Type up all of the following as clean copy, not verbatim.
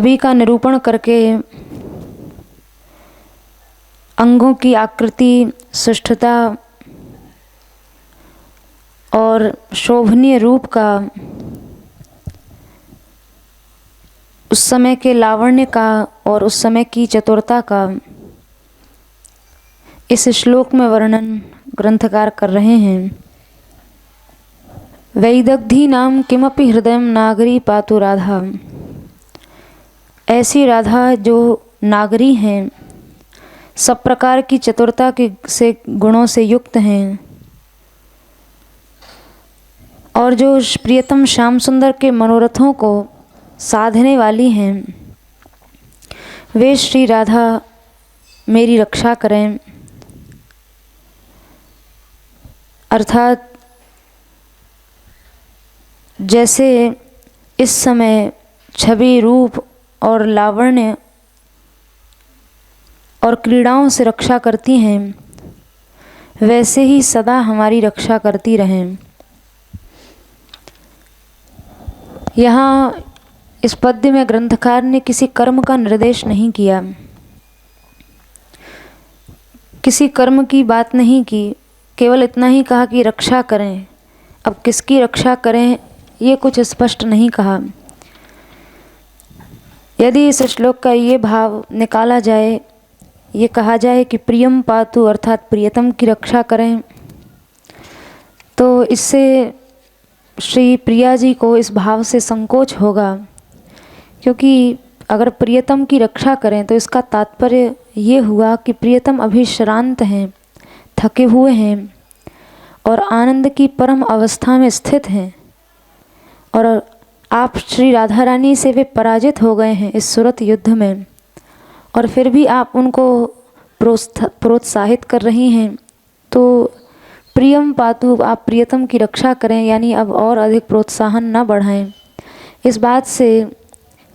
छवि का निरूपण करके अंगों की आकृति, सुष्ठुता और शोभनीय रूप का, उस समय के लावण्य का और उस समय की चतुरता का इस श्लोक में वर्णन ग्रंथकार कर रहे हैं। वैदग्धी नाम किमपि हृदय नागरी पातु राधा। ऐसी राधा जो नागरी हैं, सब प्रकार की चतुरता के से गुणों से युक्त हैं और जो प्रियतम श्याम सुंदर के मनोरथों को साधने वाली हैं, वे श्री राधा मेरी रक्षा करें। अर्थात जैसे इस समय छवि, रूप और लावण्य और क्रीड़ाओं से रक्षा करती हैं, वैसे ही सदा हमारी रक्षा करती रहें। यहाँ इस पद्य में ग्रंथकार ने किसी कर्म का निर्देश नहीं किया, किसी कर्म की बात नहीं की, केवल इतना ही कहा कि रक्षा करें। अब किसकी रक्षा करें ये कुछ स्पष्ट नहीं कहा। यदि इस श्लोक का ये भाव निकाला जाए, ये कहा जाए कि प्रियम पातु अर्थात प्रियतम की रक्षा करें, तो इससे श्री प्रिया जी को इस भाव से संकोच होगा, क्योंकि अगर प्रियतम की रक्षा करें तो इसका तात्पर्य ये हुआ कि प्रियतम अभी श्रांत हैं, थके हुए हैं और आनंद की परम अवस्था में स्थित हैं और आप श्री राधा रानी से वे पराजित हो गए हैं इस सूरत युद्ध में, और फिर भी आप उनको प्रोत्साहित कर रही हैं। तो प्रियम पातु, आप प्रियतम की रक्षा करें, यानी अब और अधिक प्रोत्साहन न बढ़ाएं। इस बात से,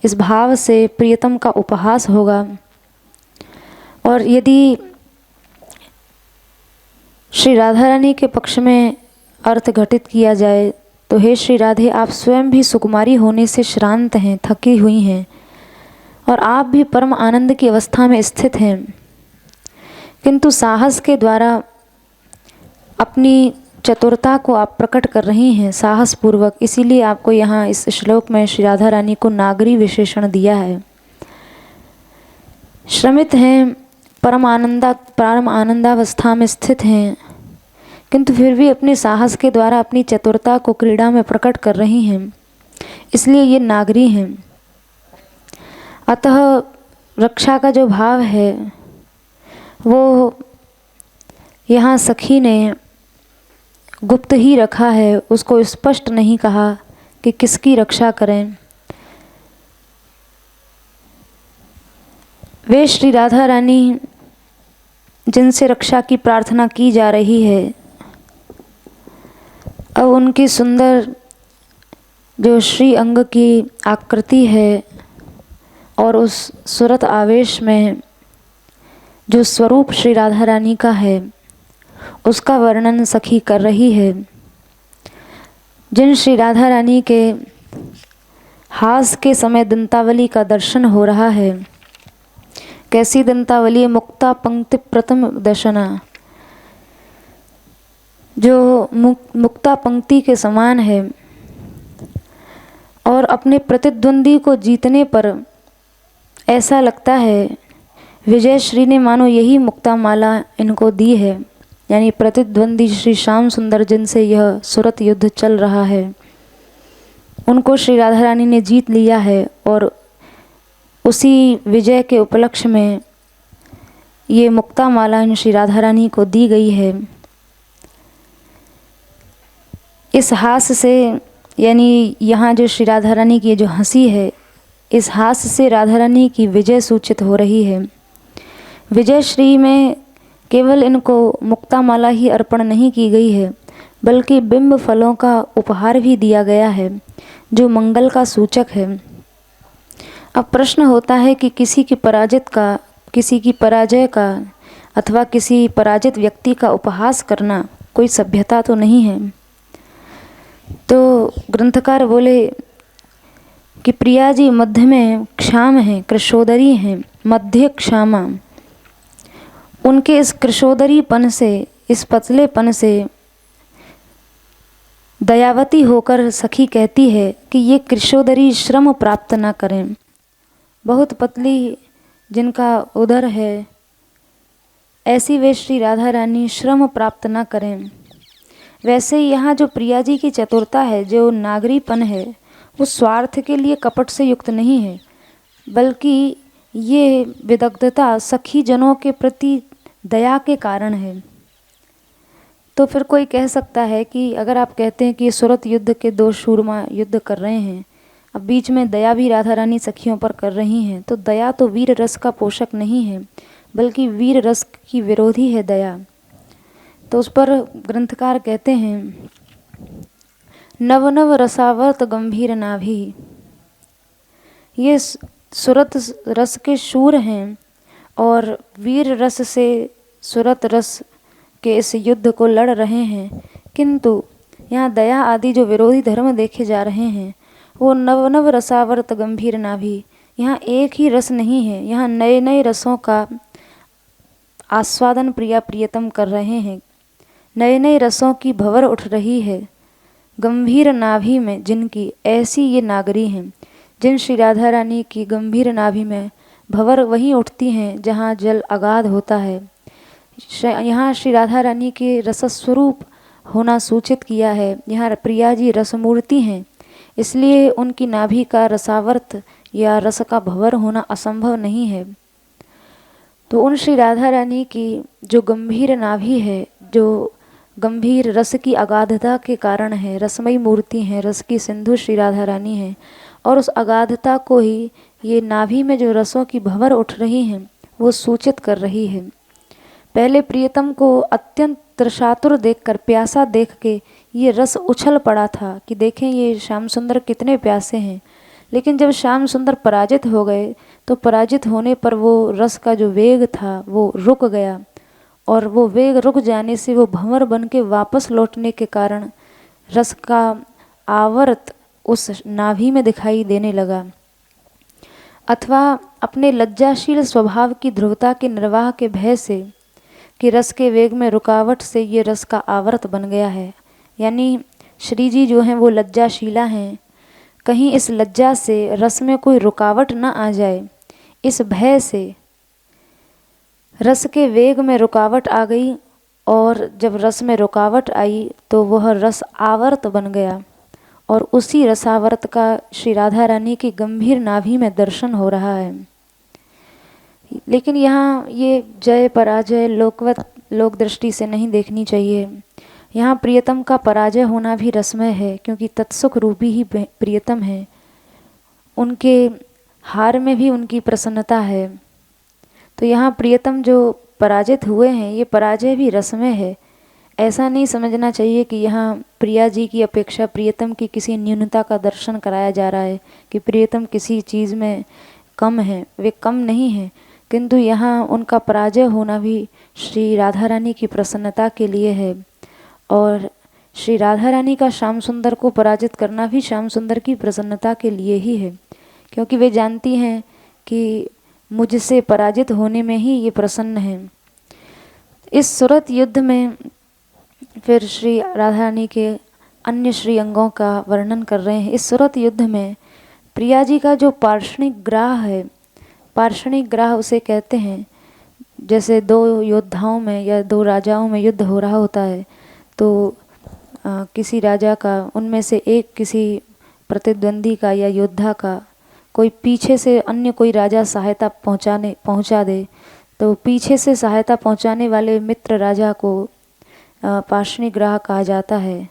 इस भाव से प्रियतम का उपहास होगा। और यदि श्री राधा रानी के पक्ष में अर्थ घटित किया जाए तो हे श्री राधे, आप स्वयं भी सुकुमारी होने से श्रांत हैं, थकी हुई हैं और आप भी परम आनंद की अवस्था में स्थित हैं, किंतु साहस के द्वारा अपनी चतुरता को आप प्रकट कर रही हैं साहस पूर्वक। इसीलिए आपको यहाँ इस श्लोक में श्री राधा रानी को नागरी विशेषण दिया है। श्रमित हैं, परम आनंदावस्था में स्थित हैं, किंतु फिर भी अपने साहस के द्वारा अपनी चतुरता को क्रीड़ा में प्रकट कर रही हैं, इसलिए ये नागरी हैं। अतः रक्षा का जो भाव है वो यहाँ सखी ने गुप्त ही रखा है, उसको स्पष्ट नहीं कहा कि किसकी रक्षा करें। वे श्री राधा रानी जिनसे रक्षा की प्रार्थना की जा रही है, अब उनकी सुंदर जो श्री अंग की आकृति है और उस सूरत आवेश में जो स्वरूप श्री राधा रानी का है, उसका वर्णन सखी कर रही है। जिन श्री राधा रानी के हास के समय दंतावली का दर्शन हो रहा है, कैसी दंतावली, मुक्ता पंक्ति प्रथम दर्शना, जो मुक्ता पंक्ति के समान है और अपने प्रतिद्वंदी को जीतने पर ऐसा लगता है विजय श्री ने मानो यही मुक्ता माला इनको दी है, यानी प्रतिद्वंदी श्री श्याम सुंदर जिनसे यह सूरत युद्ध चल रहा है, उनको श्री राधा रानी ने जीत लिया है और उसी विजय के उपलक्ष्य में ये मुक्ता माला इन श्री राधा रानी को दी गई है। इस हास्य से, यानी यहाँ जो श्री राधा रानी की जो हंसी है, इस हास्य से राधा रानी की विजय सूचित हो रही है। विजय श्री में केवल इनको मुक्ता माला ही अर्पण नहीं की गई है, बल्कि बिंब फलों का उपहार भी दिया गया है, जो मंगल का सूचक है। अब प्रश्न होता है कि किसी की पराजय का अथवा किसी पराजित व्यक्ति का उपहास करना कोई सभ्यता तो नहीं है। तो ग्रंथकार बोले कि प्रिया जी मध्य में क्षाम हैं, कृशोदरी हैं, मध्य क्षामा। उनके इस कृशोदरीपन से, इस पतलेपन से दयावती होकर सखी कहती है कि ये कृशोदरी श्रम प्राप्त ना करें। बहुत पतली जिनका उदर है, ऐसी वे श्री राधा रानी श्रम प्राप्त ना करें। वैसे ही यहाँ जो प्रिया जी की चतुरता है, जो नागरीपन है, वो स्वार्थ के लिए कपट से युक्त नहीं है, बल्कि ये विदग्धता सखी जनों के प्रति दया के कारण है। तो फिर कोई कह सकता है कि अगर आप कहते हैं कि ये सूरत युद्ध के दो शूरमा युद्ध कर रहे हैं, अब बीच में दया भी राधा रानी सखियों पर कर रही हैं, तो दया तो वीर रस का पोषक नहीं है, बल्कि वीर रस की विरोधी है दया। तो उस पर ग्रंथकार कहते हैं, नव नव रसावर्त गंभीर नाभि। ये सुरत रस के शूर हैं और वीर रस से सुरत रस के इस युद्ध को लड़ रहे हैं, किंतु यहाँ दया आदि जो विरोधी धर्म देखे जा रहे हैं वो नव नव रसावर्त गंभीर नाभि। यहाँ एक ही रस नहीं है, यहाँ नए नए रसों का आस्वादन प्रिया प्रियतम कर रहे हैं, नए नए रसों की भंवर उठ रही है गंभीर नाभि में, जिनकी ऐसी ये नागरी हैं। जिन श्री राधा रानी की गंभीर नाभि में भंवर वहीं उठती हैं जहाँ जल अगाध होता है। यहाँ श्री राधा रानी के रसस्वरूप होना सूचित किया है। यहाँ प्रिया जी रसमूर्ति हैं, इसलिए उनकी नाभि का रसावर्त या रस का भंवर होना असंभव नहीं है। तो उन श्री राधा रानी की जो गंभीर नाभि है, जो गंभीर रस की अगाधता के कारण है, रसमयी मूर्ति हैं, रस की सिंधु श्री राधा रानी हैं, और उस अगाधता को ही ये नाभि में जो रसों की भंवर उठ रही हैं वो सूचित कर रही है। पहले प्रियतम को अत्यंत त्रसातुर देखकर, प्यासा देख के ये रस उछल पड़ा था कि देखें ये श्याम सुंदर कितने प्यासे हैं। लेकिन जब श्याम सुंदर पराजित हो गए तो पराजित होने पर वो रस का जो वेग था वो रुक गया, और वो वेग रुक जाने से वो भंवर बन के वापस लौटने के कारण रस का आवर्त उस नाभि में दिखाई देने लगा। अथवा अपने लज्जाशील स्वभाव की ध्रुवता के निर्वाह के भय से कि रस के वेग में रुकावट से ये रस का आवर्त बन गया है, यानी श्री जी जो हैं वो लज्जाशीला हैं, कहीं इस लज्जा से रस में कोई रुकावट न आ जाए, इस भय से रस के वेग में रुकावट आ गई, और जब रस में रुकावट आई तो वह रस आवर्त बन गया, और उसी रसावर्त का श्री राधा रानी की गंभीर नाभि में दर्शन हो रहा है। लेकिन यहाँ ये जय पराजय लोकवत लोक दृष्टि से नहीं देखनी चाहिए। यहाँ प्रियतम का पराजय होना भी रसमय है, क्योंकि तत्सुख रूपी ही प्रियतम है, उनके हार में भी उनकी प्रसन्नता है। तो यहाँ प्रियतम जो पराजित हुए हैं ये पराजय भी रसमय है। ऐसा नहीं समझना चाहिए कि यहाँ प्रिया जी की अपेक्षा प्रियतम की किसी न्यूनता का दर्शन कराया जा रहा है कि प्रियतम किसी चीज़ में कम है, वे कम नहीं हैं, किंतु यहाँ उनका पराजय होना भी श्री राधा रानी की प्रसन्नता के लिए है, और श्री राधा रानी का श्याम सुंदर को पराजित करना भी श्याम सुंदर की प्रसन्नता के लिए ही है, क्योंकि वे जानती हैं कि मुझसे पराजित होने में ही ये प्रसन्न हैं। इस सूरत युद्ध में फिर श्री राधा रानी के अन्य श्री अंगों का वर्णन कर रहे हैं। इस सूरत युद्ध में प्रिया जी का जो पार्षणिक ग्राह है, पार्षणिक ग्राह उसे कहते हैं, जैसे दो योद्धाओं में या दो राजाओं में युद्ध हो रहा होता है तो किसी राजा का, उनमें से एक किसी प्रतिद्वंदी का या योद्धा का कोई पीछे से अन्य कोई राजा सहायता पहुंचा दे, तो पीछे से सहायता पहुंचाने वाले मित्र राजा को पार्षणिक ग्राह कहा जाता है।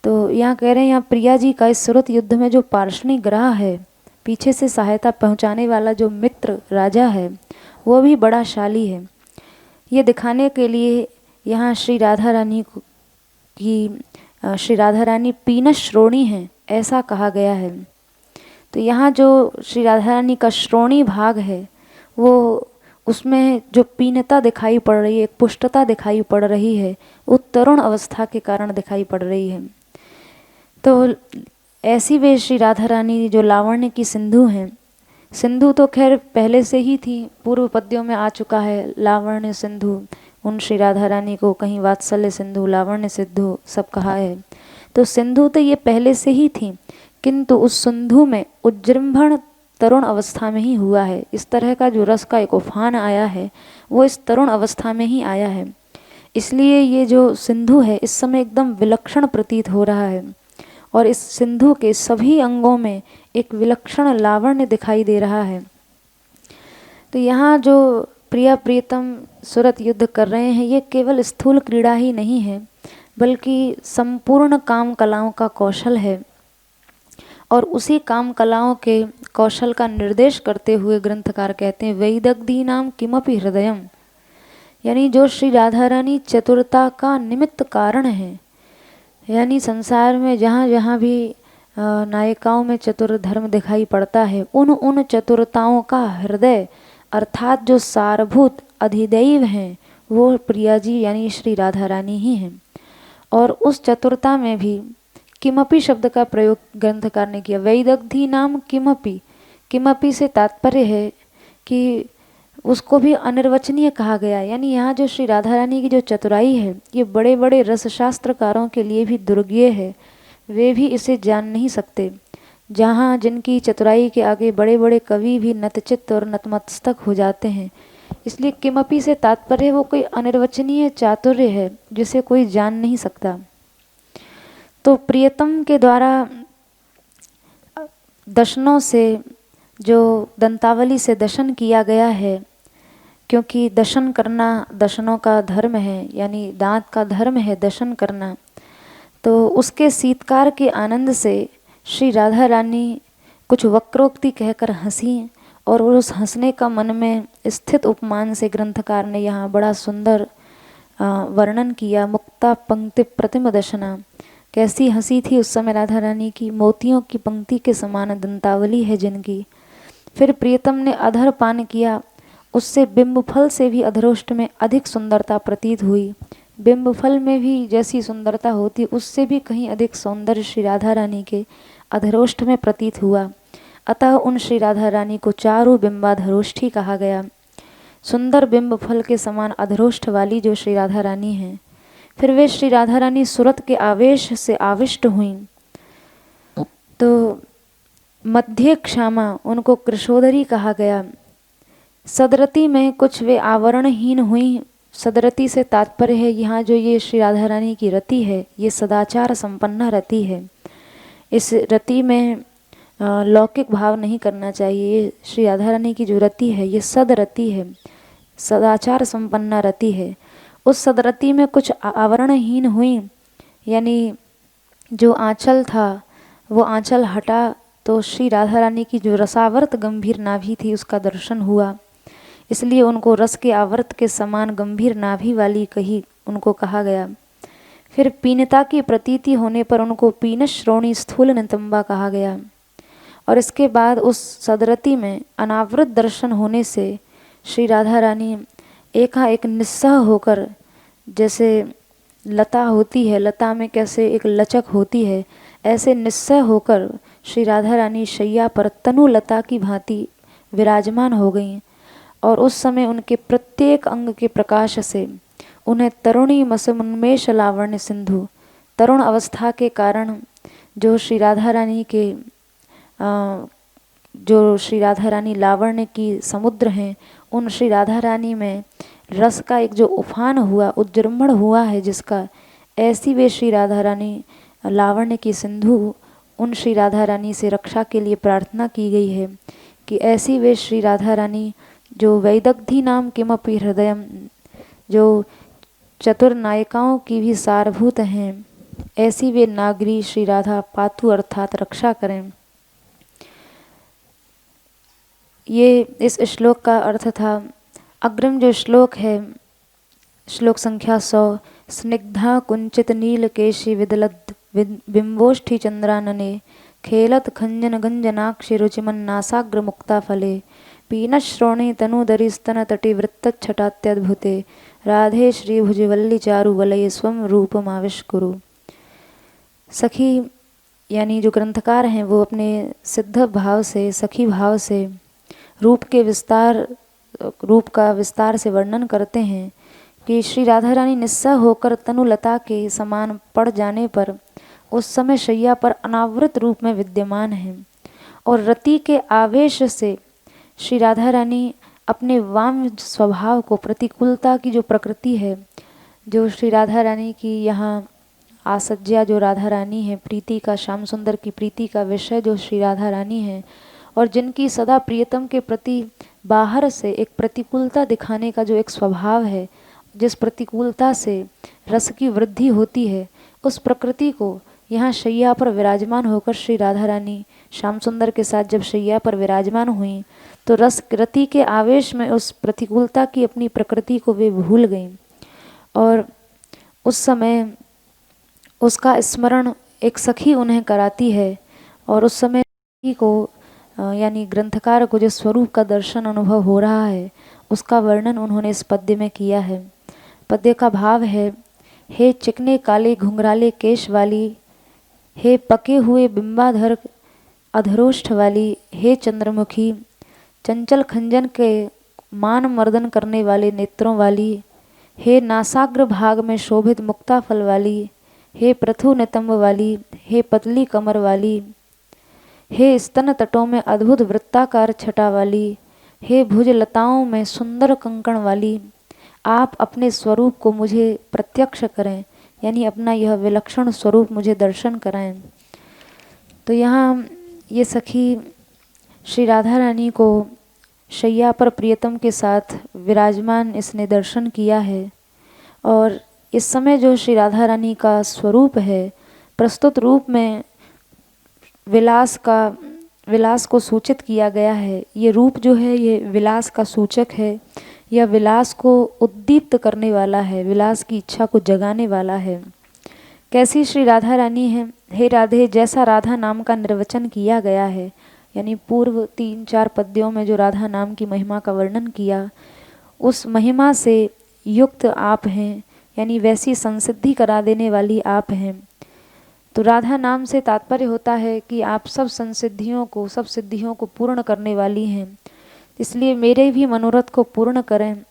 तो यहाँ कह रहे हैं, यहाँ प्रिया जी का इस सूरत युद्ध में जो पार्षणिक ग्राह है, पीछे से सहायता पहुंचाने वाला जो मित्र राजा है, वो भी बड़ा शाली है। ये दिखाने के लिए यहाँ श्री राधा रानी की श्री राधा रानी पीनस श्रोणी हैं, ऐसा कहा गया है। तो यहाँ जो श्री राधा रानी का श्रोणी भाग है वो, उसमें जो पीनता दिखाई पड़ रही है, एक पुष्टता दिखाई पड़ रही है, वो तरुण अवस्था के कारण दिखाई पड़ रही है। तो ऐसी वे श्री राधा रानी जो लावण्य की सिंधु हैं। सिंधु तो खैर पहले से ही थी, पूर्व पद्यों में आ चुका है लावण्य सिंधु। उन श्री राधा रानी को कहीं वात्सल्य सिंधु, लावण्य सिंधु सब कहा है। तो सिंधु तो ये पहले से ही थी, किंतु उस सिंधु में उज्जृंभण तरुण अवस्था में ही हुआ है। इस तरह का जो रस का एक उफान आया है वो इस तरुण अवस्था में ही आया है। इसलिए ये जो सिंधु है इस समय एकदम विलक्षण प्रतीत हो रहा है, और इस सिंधु के सभी अंगों में एक विलक्षण लावण्य दिखाई दे रहा है। तो यहाँ जो प्रिया प्रियतम सुरत युद्ध कर रहे हैं, ये केवल स्थूल क्रीड़ा ही नहीं है, बल्कि संपूर्ण काम कलाओं का कौशल है। और उसी काम कलाओं के कौशल का निर्देश करते हुए ग्रंथकार कहते हैं वैदग्धी नाम किमपि हृदयम, यानी जो श्री राधा रानी चतुरता का निमित्त कारण है। यानी संसार में जहाँ जहाँ भी नायिकाओं में चतुर धर्म दिखाई पड़ता है, उन चतुरताओं का हृदय अर्थात जो सारभूत अधिदैव हैं वो प्रिया जी यानी श्री राधा रानी ही हैं। और उस चतुरता में भी किमपि शब्द का प्रयोग ग्रंथकार ने किया। वैदग्धी नाम किमपि, किमपि से तात्पर्य है कि उसको भी अनिर्वचनीय कहा गया। यानी यहाँ जो श्री राधा रानी की जो चतुराई है ये बड़े बड़े रसशास्त्रकारों के लिए भी दुर्ज्ञेय है, वे भी इसे जान नहीं सकते। जहाँ जिनकी चतुराई के आगे बड़े बड़े कवि भी नतचित्त और नतमस्तक हो जाते हैं। इसलिए किमपि से तात्पर्य वो कोई अनिर्वचनीय चातुर्य है जिसे कोई जान नहीं सकता। तो प्रियतम के द्वारा दशनों से जो दंतावली से दशन किया गया है, क्योंकि दशन करना दशनों का धर्म है, यानी दांत का धर्म है दशन करना। तो उसके शीतकार के आनंद से श्री राधा रानी कुछ वक्रोक्ति कहकर हंसी, और उस हंसने का मन में स्थित उपमान से ग्रंथकार ने यहाँ बड़ा सुंदर वर्णन किया। मुक्ता पंक्ति प्रतिम दशना, कैसी हंसी थी उस समय राधा रानी की, मोतियों की पंक्ति के समान दंतावली है जिनकी। फिर प्रियतम ने अधर पान किया, उससे बिंबफल से भी अधरोष्ट में अधिक सुंदरता प्रतीत हुई। बिंबफल में भी जैसी सुंदरता होती उससे भी कहीं अधिक सौंदर्य श्री राधा रानी के अधरोष्ट में प्रतीत हुआ। अतः उन श्री राधा रानी को चारु बिंबाधरोष्ठी कहा गया। सुंदर बिंबफल के समान अधरोष्ठ वाली जो श्री राधा रानी हैं। फिर वे श्री राधा रानी सुरत के आवेश से आविष्ट हुईं, तो मध्य क्षमा उनको कृशोदरी कहा गया। सदरती में कुछ वे आवरणहीन हुई। सदरती से तात्पर्य है यहाँ जो ये श्री राधा रानी की रति है ये सदाचार संपन्न रति है। इस रति में लौकिक भाव नहीं करना चाहिए। ये श्री राधा रानी की जो रति है ये सदरति है, सदाचार संपन्न रति है। उस सदरति में कुछ आवरणहीन हुई, यानी जो आंचल था वो आंचल हटा तो श्री राधा रानी की जो रसावर्त गंभीर नाभि थी उसका दर्शन हुआ। इसलिए उनको रस के आवर्त के समान गंभीर नाभि वाली उनको कहा गया। फिर पीनता की प्रतीति होने पर उनको पीनश श्रोणी स्थूल नितंबा कहा गया। और इसके बाद उस सदरति में अनावृत दर्शन होने से श्री राधा रानी एकाएक निस्सह होकर, जैसे लता होती है, लता में कैसे एक लचक होती है, ऐसे निस्सह होकर श्री राधा रानी शैया पर तनु लता की भांति विराजमान हो गईं। और उस समय उनके प्रत्येक अंग के प्रकाश से उन्हें तरुणी मसमुन्मेष लावण्य सिंधु, तरुण अवस्था के कारण जो श्री राधा रानी के जो श्री राधा रानी लावण्य की समुद्र हैं, उन श्री राधा रानी में रस का एक जो उफान हुआ, उज्जृंभण हुआ है जिसका, ऐसी वे श्री राधा रानी लावण्य की सिंधु, उन श्री राधा रानी से रक्षा के लिए प्रार्थना की गई है कि ऐसी वे श्री राधा रानी जो वैदग्धी नाम किमपि हृदयम, जो चतुर नायिकाओं की भी सारभूत हैं, ऐसी वे नागरी श्री राधा पातु अर्थात रक्षा करें। ये इस श्लोक का अर्थ था। अग्रिम जो श्लोक है, श्लोक संख्या 100, स्निग्धा कुंचित नील केशी विदलद बिंबोष्ठी चंद्रानने खेलत खंजन गंजनाक्षि रुचिमन नासाग्र मुक्ता फले पीनश्रोणी तनुदरी स्तन तटी वृत्तच्छटात्यद्भुते राधे श्री भुजवल्ली चारु वलय स्वम रूपमाविष्कुरु। सखी, यानी जो ग्रंथकार हैं वो अपने सिद्ध भाव से, सखी भाव से रूप का विस्तार से वर्णन करते हैं कि श्री राधा रानी निस्सह होकर तनुलता के समान पड़ जाने पर उस समय शैया पर अनावृत रूप में विद्यमान हैं और रति के आवेश से श्री राधा रानी अपने वाम स्वभाव को, प्रतिकूलता की जो प्रकृति है, जो श्री राधा रानी की यहाँ आसज्या जो राधा रानी है, प्रीति का, श्याम सुंदर की प्रीति का विषय जो श्री राधा रानी है और जिनकी सदा प्रियतम के प्रति बाहर से एक प्रतिकूलता दिखाने का जो एक स्वभाव है, जिस प्रतिकूलता से रस की वृद्धि होती है, उस प्रकृति को यहाँ शैया पर विराजमान होकर श्री राधा रानी श्याम सुंदर के साथ जब शैया पर विराजमान हुई तो रति के आवेश में उस प्रतिकूलता की अपनी प्रकृति को वे भूल गईं और उस समय उसका स्मरण एक सखी उन्हें कराती है और उस समय को यानी ग्रंथकार को जो स्वरूप का दर्शन अनुभव हो रहा है उसका वर्णन उन्होंने इस पद्य में किया है। पद्य का भाव है, हे चिकने काले घुंघराले केश वाली, हे पके हुए बिंबाधर अधरोष्ठ वाली, हे चंद्रमुखी चंचल खंजन के मान मर्दन करने वाले नेत्रों वाली, हे नासाग्र भाग में शोभित मुक्ता फल वाली, हे प्रथु नितंब वाली, हे पतली कमर वाली, हे स्तन तटों में अद्भुत वृत्ताकार छटा वाली, हे भुज लताओं में सुंदर कंकण वाली, आप अपने स्वरूप को मुझे प्रत्यक्ष करें, यानी अपना यह विलक्षण स्वरूप मुझे दर्शन कराएं। तो यहाँ ये सखी श्री राधा रानी को शैया पर प्रियतम के साथ विराजमान इसने दर्शन किया है और इस समय जो श्री राधा रानी का स्वरूप है प्रस्तुत रूप में विलास को सूचित किया गया है। ये रूप जो है ये विलास का सूचक है, यह विलास को उद्दीप्त करने वाला है, विलास की इच्छा को जगाने वाला है। कैसी श्री राधा रानी है? हे राधे, जैसा राधा नाम का निर्वचन किया गया है, यानी पूर्व 3-4 पद्यों में जो राधा नाम की महिमा का वर्णन किया, उस महिमा से युक्त आप हैं, यानी वैसी संसिद्धि करा देने वाली आप हैं। तो राधा नाम से तात्पर्य होता है कि आप सब सिद्धियों को पूर्ण करने वाली हैं। इसलिए मेरे भी मनोरथ को पूर्ण करें।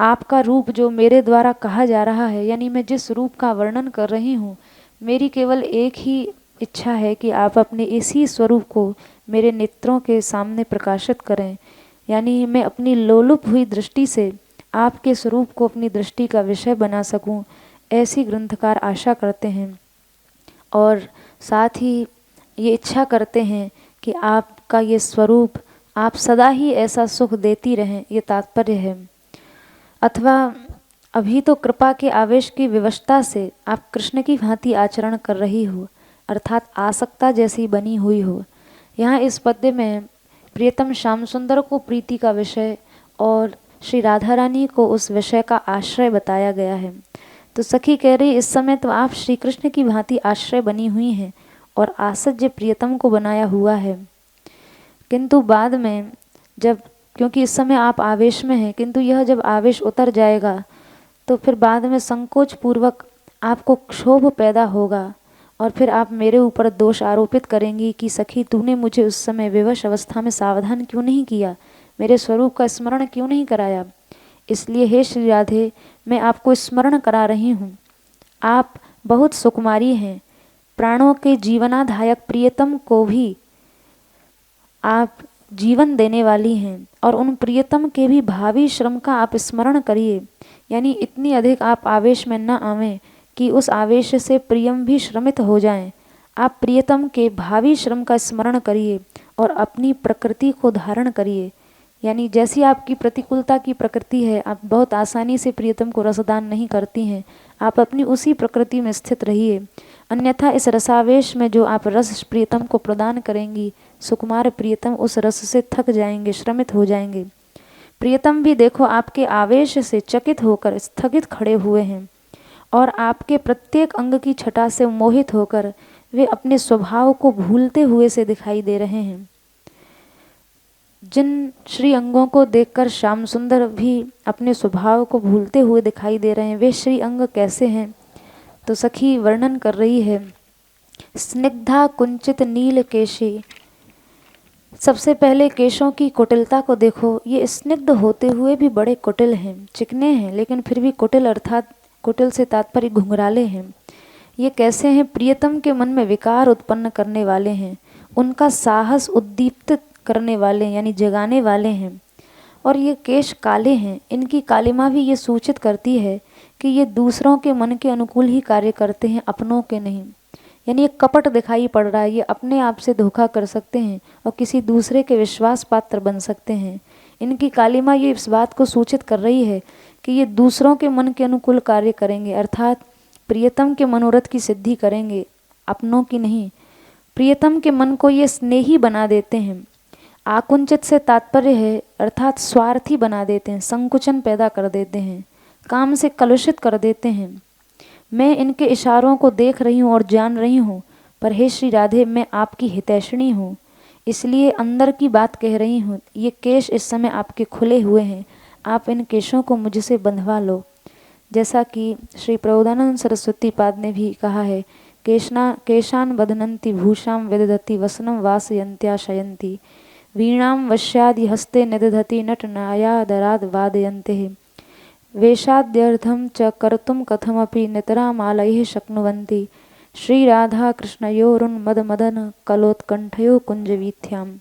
आपका रूप जो मेरे द्वारा कहा जा रहा है, यानी मैं जिस रूप का वर्णन कर रही हूँ, मेरी केवल एक ही इच्छा है कि आप अपने इसी स्वरूप को मेरे नेत्रों के सामने प्रकाशित करें, यानी मैं अपनी लोलुप हुई दृष्टि से आपके स्वरूप को अपनी दृष्टि का विषय बना सकूं, ऐसी ग्रंथकार आशा करते हैं और साथ ही ये इच्छा करते हैं कि आपका ये स्वरूप आप सदा ही ऐसा सुख देती रहें, ये तात्पर्य है। अथवा अभी तो कृपा के आवेश की विवशता से आप कृष्ण की भांति आचरण कर रही हो, अर्थात आसक्ता जैसी बनी हुई हो। यहाँ इस पद्य में प्रियतम श्याम सुंदर को प्रीति का विषय और श्री राधा रानी को उस विषय का आश्रय बताया गया है। तो सखी कह रही, इस समय तो आप श्री कृष्ण की भांति आश्रय बनी हुई हैं और आसज्य प्रियतम को बनाया हुआ है, किंतु बाद में जब, क्योंकि इस समय आप आवेश में हैं, किंतु यह जब आवेश उतर जाएगा तो फिर बाद में संकोच पूर्वक आपको क्षोभ पैदा होगा और फिर आप मेरे ऊपर दोष आरोपित करेंगी कि सखी तूने मुझे उस समय विवश अवस्था में सावधान क्यों नहीं किया, मेरे स्वरूप का स्मरण क्यों नहीं कराया। इसलिए हे श्री राधे, मैं आपको स्मरण करा रही हूँ। आप बहुत सुकुमारी हैं, प्राणों के जीवनाधायक प्रियतम को भी आप जीवन देने वाली हैं और उन प्रियतम के भी भावी श्रम का आप स्मरण करिए, यानी इतनी अधिक आप आवेश में न आवें कि उस आवेश से प्रियम भी श्रमित हो जाएं। आप प्रियतम के भावी श्रम का स्मरण करिए और अपनी प्रकृति को धारण करिए, यानी जैसी आपकी प्रतिकूलता की प्रकृति है, आप बहुत आसानी से प्रियतम को रसदान नहीं करती हैं, आप अपनी उसी प्रकृति में स्थित रहिए। अन्यथा इस रसावेश में जो आप रस प्रियतम को प्रदान करेंगी, सुकुमार प्रियतम उस रस से थक जाएंगे, श्रमित हो जाएंगे। प्रियतम भी देखो आपके आवेश से चकित होकर स्थगित खड़े हुए हैं और आपके प्रत्येक अंग की छटा से मोहित होकर वे अपने स्वभाव को भूलते हुए से दिखाई दे रहे हैं। जिन श्री अंगों को देखकर श्याम सुंदर भी अपने स्वभाव को भूलते हुए दिखाई दे रहे हैं, वे श्री अंग कैसे हैं? तो सखी वर्णन कर रही है स्निग्धा कुंचित नील केशी। सबसे पहले केशों की कुटिलता को देखो। ये स्निग्ध होते हुए भी बड़े कुटिल हैं, चिकने हैं, लेकिन फिर भी कुटिल, अर्थात कुटिल से तात्पर्य घुंघराले हैं। ये कैसे हैं? प्रियतम के मन में विकार उत्पन्न करने वाले हैं, उनका साहस उद्दीप्त करने वाले यानी जगाने वाले हैं। और ये केश काले हैं। इनकी कालिमा भी ये सूचित करती है कि ये दूसरों के मन के अनुकूल ही कार्य करते हैं, अपनों के नहीं। यानी एक कपट दिखाई पड़ रहा है। ये अपने आप से धोखा कर सकते हैं और किसी दूसरे के विश्वास पात्र बन सकते हैं। इनकी कालिमा ये इस बात को सूचित कर रही है कि ये दूसरों के मन के अनुकूल कार्य करेंगे, अर्थात प्रियतम के मनोरथ की सिद्धि करेंगे, अपनों की नहीं। प्रियतम के मन को ये स्नेही बना देते हैं। आकुंचित से तात्पर्य है अर्थात स्वार्थी बना देते हैं, संकुचन पैदा कर देते हैं, काम से कलुषित कर देते हैं। मैं इनके इशारों को देख रही हूँ और जान रही हूँ, पर हे श्री राधे, मैं आपकी हितैषिणी हूँ, इसलिए अंदर की बात कह रही हूँ। ये केश इस समय आपके खुले हुए हैं, आप इन केशों को मुझसे बंधवा लो। जैसा कि श्री प्रबोधानंद सरस्वती पाद ने भी कहा है, केशान बधनंती भूषाम विदधति वसनम वासयंत्या शयंती वीणाम वश्यादि हस्ते निदधति नट नायादराद वादयन्ते वेशाद्यर्थम च कर्तुम कथमपि नितरामालैः शक्नुवन्ति श्रीराधा कृष्णयोरुन्मद मदन कलोत्कंठयो कुंजवीथ्याम।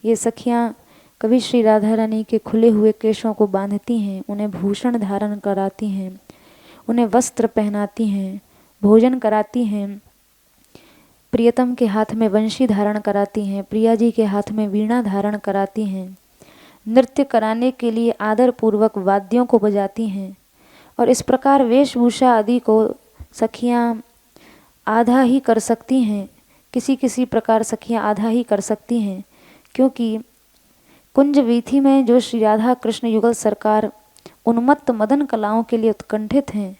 ये सखियाँ कभी श्री राधा रानी के खुले हुए केशों को बांधती हैं, उन्हें भूषण धारण कराती हैं, उन्हें वस्त्र पहनाती हैं, भोजन कराती हैं, प्रियतम के हाथ में वंशी धारण कराती हैं, प्रिया जी के हाथ में वीणा धारण कराती हैं, नृत्य कराने के लिए आदर पूर्वक वाद्यों को बजाती हैं। और इस प्रकार वेशभूषा आदि को सखियाँ आधा ही कर सकती हैं, किसी किसी प्रकार सखियाँ आधा ही कर सकती हैं, क्योंकि कुंज वीथी में जो श्री राधा कृष्ण युगल सरकार उन्मत्त मदन कलाओं के लिए उत्कंठित हैं,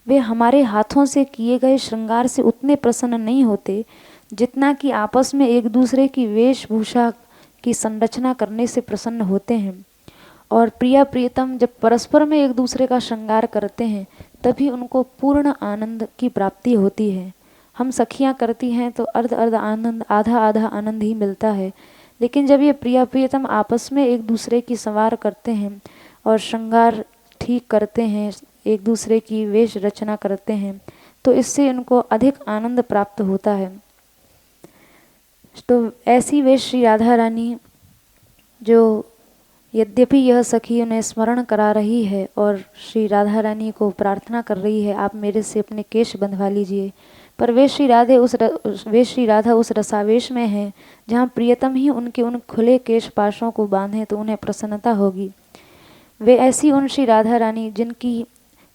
वे हमारे हाथों से किए गए श्रृंगार से उतने प्रसन्न नहीं होते जितना कि आपस में एक दूसरे की वेशभूषा की संरचना करने से प्रसन्न होते हैं। और प्रिया प्रियतम जब परस्पर में एक दूसरे का श्रृंगार करते हैं तभी उनको पूर्ण आनंद की प्राप्ति होती है। हम सखियाँ करती हैं तो अर्ध अर्ध आनंद, आधा आधा आनंद ही मिलता है, लेकिन जब ये प्रिया प्रियतम आपस में एक दूसरे की संवार करते हैं और श्रृंगार ठीक करते हैं, एक दूसरे की वेश रचना करते हैं, तो इससे उनको अधिक आनंद प्राप्त होता है। तो ऐसी वे श्री राधा रानी जो यद्यपि यह सखी उन्हें स्मरण करा रही है और श्री राधा रानी को प्रार्थना कर रही है, आप मेरे से अपने केश बंधवा लीजिए, पर वे श्री राधा उस रसावेश में हैं जहाँ प्रियतम ही उनके उन खुले केश पाशों को बांधें तो उन्हें प्रसन्नता होगी। वे ऐसी उन श्री राधा रानी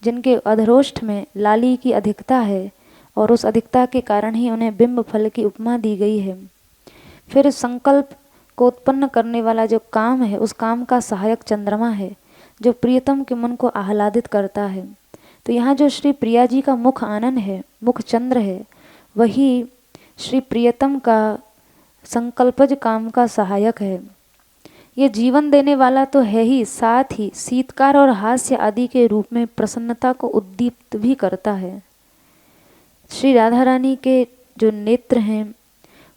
जिनके अधरोष्ठ में लाली की अधिकता है और उस अधिकता के कारण ही उन्हें बिंब फल की उपमा दी गई है। फिर संकल्प को उत्पन्न करने वाला जो काम है, उस काम का सहायक चंद्रमा है जो प्रियतम के मन को आह्लादित करता है। तो यहाँ जो श्री प्रिया जी का मुख आनन है, मुख चंद्र है, वही श्री प्रियतम का संकल्पज काम का सहायक है। ये जीवन देने वाला तो है ही, साथ ही शीतकार और हास्य आदि के रूप में प्रसन्नता को उद्दीप्त भी करता है। श्री राधा रानी के जो नेत्र हैं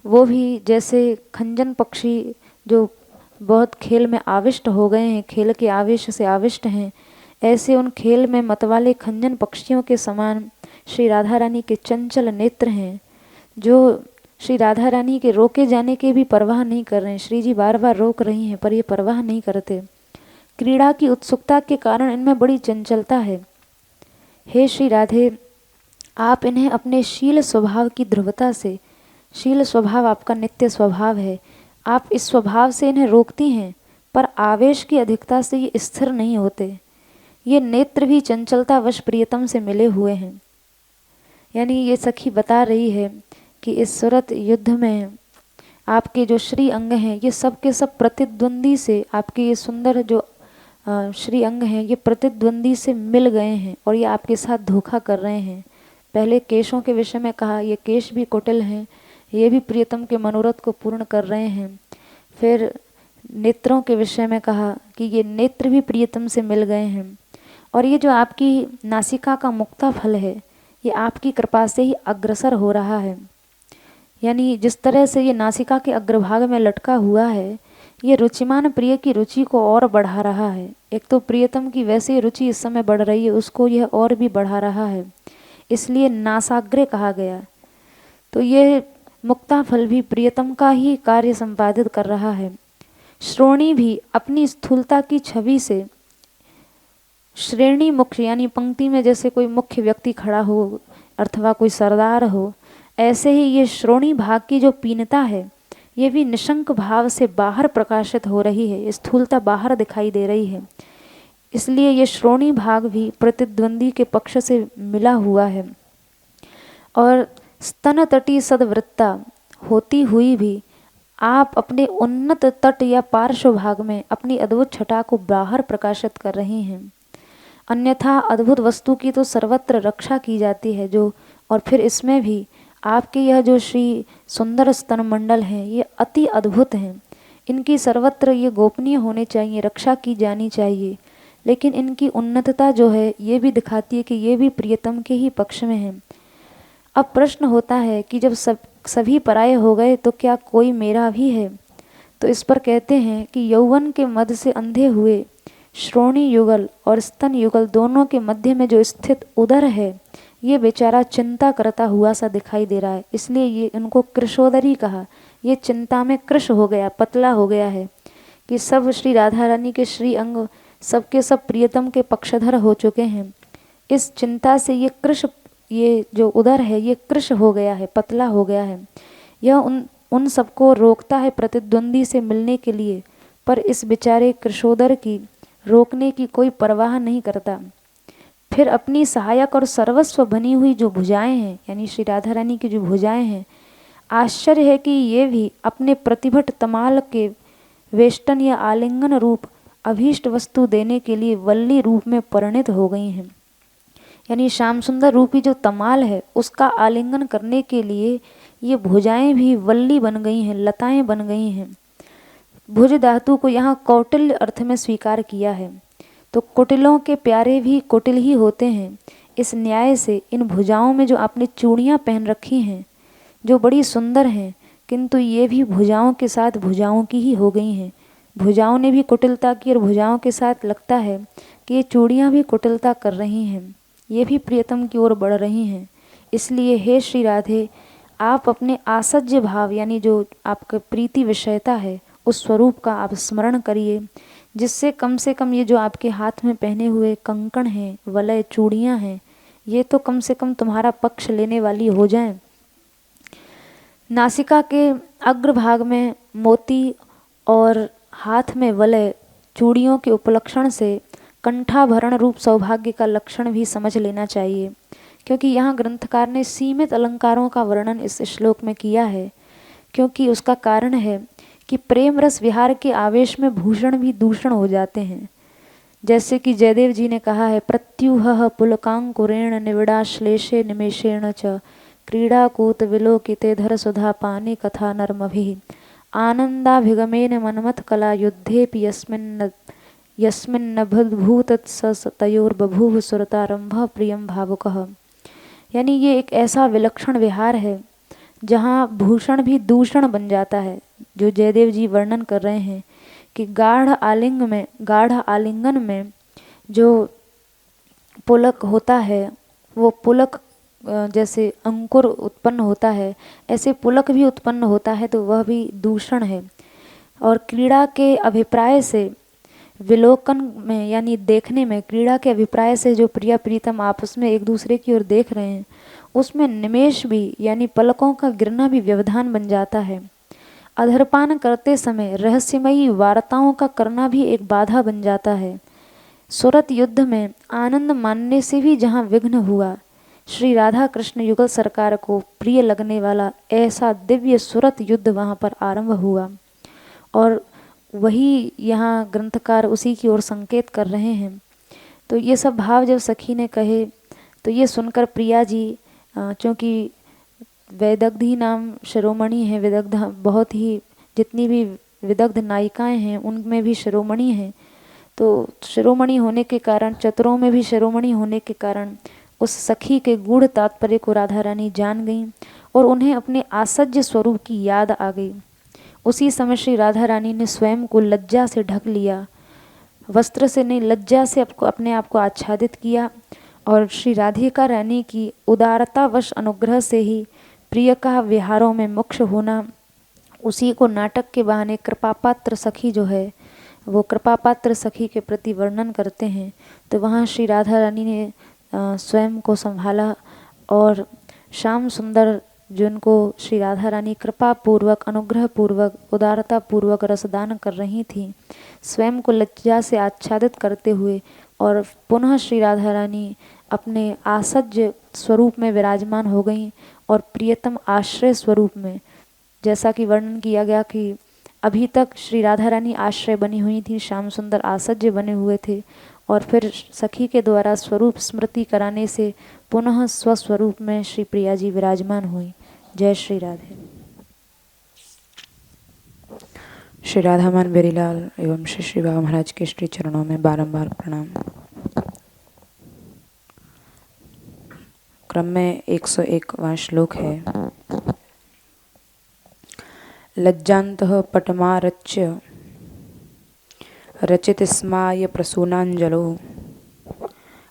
वो भी जैसे खंजन पक्षी जो बहुत खेल में आविष्ट हो गए हैं, खेल के आवेश से आविष्ट हैं, ऐसे उन खेल में मतवाले खंजन पक्षियों के समान श्री राधा रानी के चंचल नेत्र हैं, जो श्री राधा रानी के रोके जाने के भी परवाह नहीं कर रहे हैं। श्री जी बार बार रोक रही हैं पर ये परवाह नहीं करते। क्रीड़ा की उत्सुकता के कारण इनमें बड़ी चंचलता है। हे श्री राधे, आप इन्हें अपने शील स्वभाव की ध्रुवता से, शील स्वभाव आपका नित्य स्वभाव है, आप इस स्वभाव से इन्हें रोकती हैं, पर आवेश की अधिकता से ये स्थिर नहीं होते। ये नेत्र भी चंचलता वश प्रियतम से मिले हुए हैं। यानी ये सखी बता रही है कि इस सुरत युद्ध में आपके जो श्री अंग हैं ये सब के सब प्रतिद्वंदी से, आपके ये सुंदर जो श्री अंग हैं ये प्रतिद्वंदी से मिल गए हैं और ये आपके साथ धोखा कर रहे हैं। पहले केशों के विषय में कहा ये केश भी कुटिल हैं, ये भी प्रियतम के मनोरथ को पूर्ण कर रहे हैं। फिर नेत्रों के विषय में कहा कि ये नेत्र भी प्रियतम से मिल गए हैं। और ये जो आपकी नासिका का मुक्ता फल है ये आपकी कृपा से ही अग्रसर हो रहा है। यानी जिस तरह से ये नासिका के अग्रभाग में लटका हुआ है, ये रुचिमान प्रिय की रुचि को और बढ़ा रहा है। एक तो प्रियतम की वैसे रुचि इस समय बढ़ रही है, उसको यह और भी बढ़ा रहा है, इसलिए नासाग्रे कहा गया। तो ये मुक्ता फल भी प्रियतम का ही कार्य संपादित कर रहा है। श्रोणी भी अपनी स्थूलता की छवि से श्रेणी मुख्य यानी पंक्ति में जैसे कोई मुख्य व्यक्ति खड़ा हो अथवा कोई सरदार हो, ऐसे ही ये श्रोणी भाग की जो पीनता है ये भी निशंक भाव से बाहर प्रकाशित हो रही है, स्थूलता बाहर दिखाई दे रही है। इसलिए ये श्रोणी भाग भी प्रतिद्वंदी के पक्ष से मिला हुआ है। और स्तन तटी सदवृत्ता होती हुई भी आप अपने उन्नत तट या पार्श्व भाग में अपनी अद्भुत छटा को बाहर प्रकाशित कर रही हैं। अन्यथा अद्भुत वस्तु की तो सर्वत्र रक्षा की जाती है जो, और फिर इसमें भी आपके यह जो श्री सुंदर स्तन मंडल हैं ये अति अद्भुत हैं, इनकी सर्वत्र ये गोपनीय होने चाहिए, रक्षा की जानी चाहिए। लेकिन इनकी उन्नतता जो है ये भी दिखाती है कि ये भी प्रियतम के ही पक्ष में है। अब प्रश्न होता है कि जब सभी पराये हो गए तो क्या कोई मेरा भी है? तो इस पर कहते हैं कि यौवन के मद से अंधे हुए श्रोणी युगल और स्तन युगल दोनों के मध्य में जो स्थित उदर है ये बेचारा चिंता करता हुआ सा दिखाई दे रहा है, इसलिए ये इनको कृशोदरी कहा। ये चिंता में कृश हो गया, पतला हो गया है कि सब श्री राधा रानी के श्री अंग सबके सब प्रियतम के पक्षधर हो चुके हैं। इस चिंता से ये कृश, ये जो उदर है ये कृश हो गया है, पतला हो गया है। यह उन सबको रोकता है प्रतिद्वंदी से मिलने के लिए, पर इस बेचारे कृशोदर की रोकने की कोई परवाह नहीं करता। फिर अपनी सहायक और सर्वस्व बनी हुई जो भुजाएं हैं यानी श्री राधा रानी की जो भुजाएं हैं, आश्चर्य है कि ये भी अपने प्रतिभट तमाल के वेष्टन या आलिंगन रूप अभीष्ट वस्तु देने के लिए वल्ली रूप में परिणित हो गई हैं। यानी श्याम सुंदर रूपी जो तमाल है उसका आलिंगन करने के लिए ये भुजाएं भी वल्ली बन गई हैं, लताएं बन गई हैं। भुज धातु को यहाँ कौटिल्य अर्थ में स्वीकार किया है, तो कुटिलों के प्यारे भी कुटिल ही होते हैं। इस न्याय से इन भुजाओं में जो आपने चूड़ियाँ पहन रखी हैं जो बड़ी सुंदर हैं, किंतु ये भी भुजाओं के साथ भुजाओं की ही हो गई हैं। भुजाओं ने भी कुटिलता की और भुजाओं के साथ लगता है कि ये चूड़ियाँ भी कुटिलता कर रही हैं, ये भी प्रियतम की ओर बढ़ रही हैं। इसलिए हे श्री राधे, आप अपने आसज्य भाव यानी जो आपका प्रीति विषयता है उस स्वरूप का आप स्मरण करिए, जिससे कम से कम ये जो आपके हाथ में पहने हुए कंकण हैं, वलय चूड़ियाँ हैं, ये तो कम से कम तुम्हारा पक्ष लेने वाली हो जाएं। नासिका के अग्रभाग में मोती और हाथ में वलय चूड़ियों के उपलक्षण से कंठाभरण रूप सौभाग्य का लक्षण भी समझ लेना चाहिए, क्योंकि यहाँ ग्रंथकार ने सीमित अलंकारों का वर्णन इस श्लोक में किया है। क्योंकि उसका कारण है कि प्रेम रस विहार के आवेश में भूषण भी दूषण हो जाते हैं। जैसे कि जयदेव जी ने कहा है, प्रत्युह पुलकांकुरेण निविड़ाश्लेषे निमेषेण च क्रीड़ाकूत विलोकिते धर सुधा पाने कथा नर्मभिः आनंदाभिगमेन मनमथ कला युद्धेपि यस्मिन्न तयोर्बभूव सुरतारंभ प्रियम भावुकः। यानी ये एक ऐसा विलक्षण विहार है जहाँ भूषण भी दूषण बन जाता है, जो जयदेव जी वर्णन कर रहे हैं कि गाढ़ आलिंगन में जो पुलक होता है वो पुलक जैसे अंकुर उत्पन्न होता है ऐसे पुलक भी उत्पन्न होता है, तो वह भी दूषण है। और क्रीड़ा के अभिप्राय से विलोकन में यानी देखने में, क्रीड़ा के अभिप्राय से जो प्रिया प्रीतम आपस में एक दूसरे की ओर देख रहे हैं उसमें निमेष भी यानी पलकों का गिरना भी व्यवधान बन जाता है। अधरपान करते समय रहस्यमयी वार्ताओं का करना भी एक बाधा बन जाता है। सुरत युद्ध में आनंद मानने से भी जहाँ विघ्न हुआ, श्री राधा कृष्ण युगल सरकार को प्रिय लगने वाला ऐसा दिव्य सुरत युद्ध वहाँ पर आरंभ हुआ। और वही यहाँ ग्रंथकार उसी की ओर संकेत कर रहे हैं। तो ये सब भाव जब सखी ने कहे तो ये सुनकर प्रिया जी, चूँकि वैदग्धी नाम शिरोमणि है, विदग्ध बहुत ही जितनी भी विदग्ध नायिकाएं हैं उनमें भी शिरोमणि हैं, तो शिरोमणि होने के कारण, चतुरों में भी शिरोमणि होने के कारण उस सखी के गूढ़ तात्पर्य को राधा रानी जान गईं और उन्हें अपने आसज्य स्वरूप की याद आ गई। उसी समय श्री राधा रानी ने स्वयं को लज्जा से ढक लिया, वस्त्र से नहीं, लज्जा से अपने आप को आच्छादित किया, और श्री राधिका रानी की उदारतावश अनुग्रह से ही प्रिय का विहारों में मोक्ष होना, उसी को नाटक के बहाने कृपापात्र सखी जो है वो कृपापात्र सखी के प्रति वर्णन करते हैं। तो वहाँ श्री राधा रानी ने स्वयं को संभाला और श्याम सुंदर जिनको श्री राधा रानी कृपा पूर्वक, अनुग्रह पूर्वक, उदारता पूर्वक रसदान कर रही थी, स्वयं को लज्जा से आच्छादित करते हुए और पुनः श्री राधा रानी अपने आसज्य स्वरूप में विराजमान हो गईं और प्रियतम आश्रय स्वरूप में, जैसा कि वर्णन किया गया कि अभी तक श्री राधा रानी आश्रय बनी हुई थी, श्याम सुंदर आसज्य बने हुए थे, और फिर सखी के द्वारा स्वरूप स्मृति कराने से पुनः स्वस्वरूप में श्री प्रिया जी विराजमान हुई। जय श्री राधे। श्री राधामान बेरीलाल एवं श्री श्री बाबा महाराज के श्री चरणों में बारंबार प्रणाम। क्रम में 101वां श्लोक है। लज्जान्तः पटमारच्य रचित स्माय प्रसूनांजलो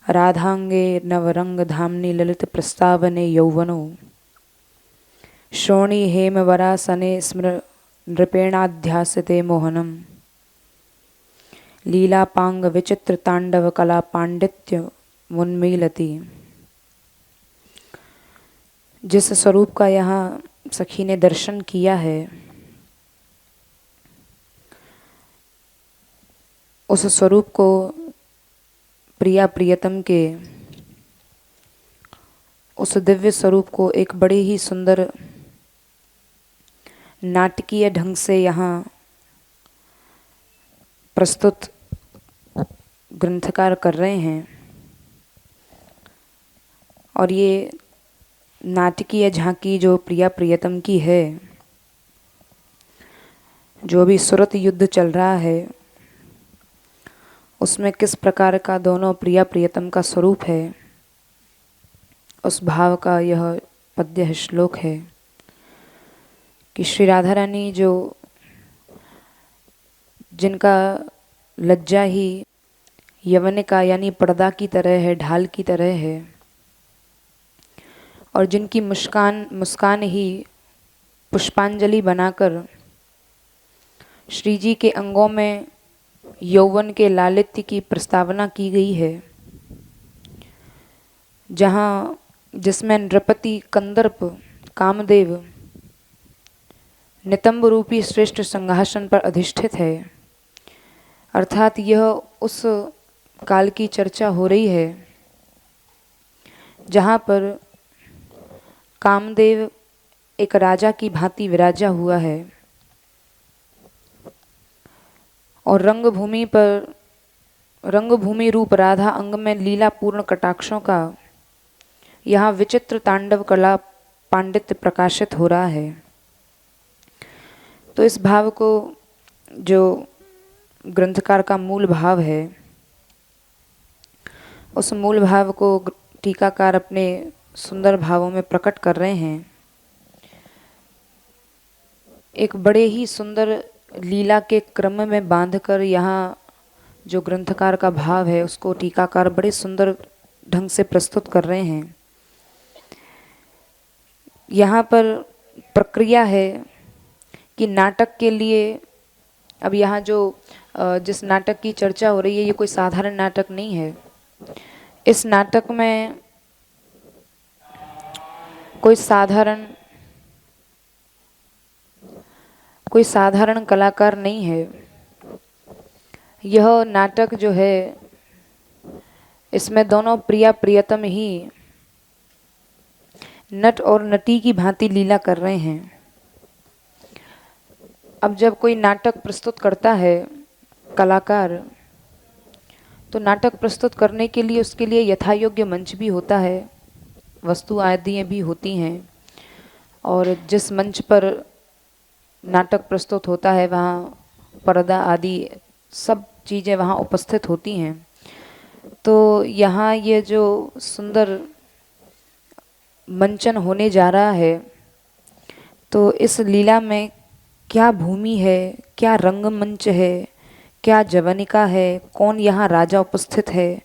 राधांगे नवरंग धामनि ललित प्रस्तावने यौवनो श्रोणी हेमवरासने स्मृ नृपेणाध्यासते मोहनम लीलापांग विचित्र तांडव कला पांडित्य मुन्मीलति। जिस स्वरूप का यहाँ सखी ने दर्शन किया है, उस स्वरूप को प्रिया प्रियतम के उस दिव्य स्वरूप को एक बड़े ही सुंदर नाटकीय ढंग से यहाँ प्रस्तुत ग्रंथकार कर रहे हैं। और ये नाटकीय झांकी जो प्रिया प्रियतम की है, जो भी सुरत युद्ध चल रहा है, उसमें किस प्रकार का दोनों प्रिया प्रियतम का स्वरूप है, उस भाव का यह पद्य है, श्लोक है कि श्री राधा रानी जो जिनका लज्जा ही यवनिका यानी पर्दा की तरह है, ढाल की तरह है, और जिनकी मुस्कान ही पुष्पांजलि बनाकर श्री जी के अंगों में यौवन के लालित्य की प्रस्तावना की गई है, जहाँ जिसमें नृपति कंदर्प कामदेव नितंब रूपी श्रेष्ठ संघासन पर अधिष्ठित है। अर्थात यह उस काल की चर्चा हो रही है जहाँ पर कामदेव एक राजा की भांति विराजा हुआ है और रंगभूमि रूप राधा अंग में लीला पूर्ण कटाक्षों का यहाँ विचित्र तांडव कला पांडित्य प्रकाशित हो रहा है। तो इस भाव को, जो ग्रंथकार का मूल भाव है, उस मूल भाव को टीकाकार अपने सुंदर भावों में प्रकट कर रहे हैं। एक बड़े ही सुंदर लीला के क्रम में बांधकर यहाँ जो ग्रंथकार का भाव है उसको टीकाकार बड़े सुंदर ढंग से प्रस्तुत कर रहे हैं। यहाँ पर प्रक्रिया है कि नाटक के लिए, अब यहाँ जो जिस नाटक की चर्चा हो रही है ये कोई साधारण नाटक नहीं है। इस नाटक में कोई साधारण कलाकार नहीं है। यह नाटक जो है इसमें दोनों प्रिया प्रियतम ही नट और नटी की भांति लीला कर रहे हैं। अब जब कोई नाटक प्रस्तुत करता है कलाकार, तो नाटक प्रस्तुत करने के लिए उसके लिए यथायोग्य मंच भी होता है, वस्तु आदि भी होती हैं, और जिस मंच पर नाटक प्रस्तुत होता है वहाँ पर्दा आदि सब चीज़ें वहाँ उपस्थित होती हैं। तो यहाँ ये जो सुंदर मंचन होने जा रहा है तो इस लीला में क्या भूमि है, क्या रंगमंच है, क्या जवनिका है, कौन यहाँ राजा उपस्थित है,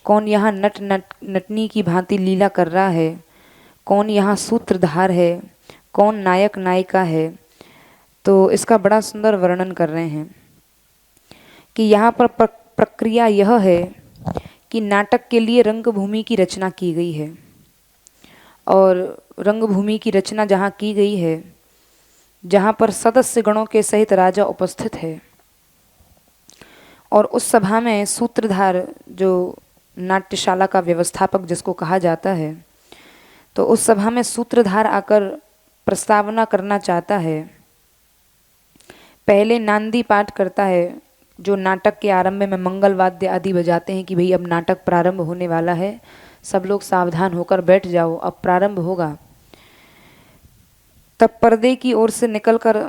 कौन यहाँ नटनी की भांति लीला कर रहा है, कौन यहाँ सूत्रधार है, कौन नायक नायिका है। तो इसका बड़ा सुंदर वर्णन कर रहे हैं कि यहाँ पर प्रक्रिया यह है कि नाटक के लिए रंगभूमि की रचना की गई है, और रंगभूमि की रचना जहाँ की गई है, जहाँ पर सदस्य गणों के सहित राजा उपस्थित है, और उस सभा में सूत्रधार, जो नाट्यशाला का व्यवस्थापक जिसको कहा जाता है, तो उस सभा में सूत्रधार आकर प्रस्तावना करना चाहता है। पहले नांदी पाठ करता है, जो नाटक के आरंभ में मंगल वाद्य आदि बजाते हैं कि भाई अब नाटक प्रारंभ होने वाला है, सब लोग सावधान होकर बैठ जाओ, अब प्रारंभ होगा। तब पर्दे की ओर से निकलकर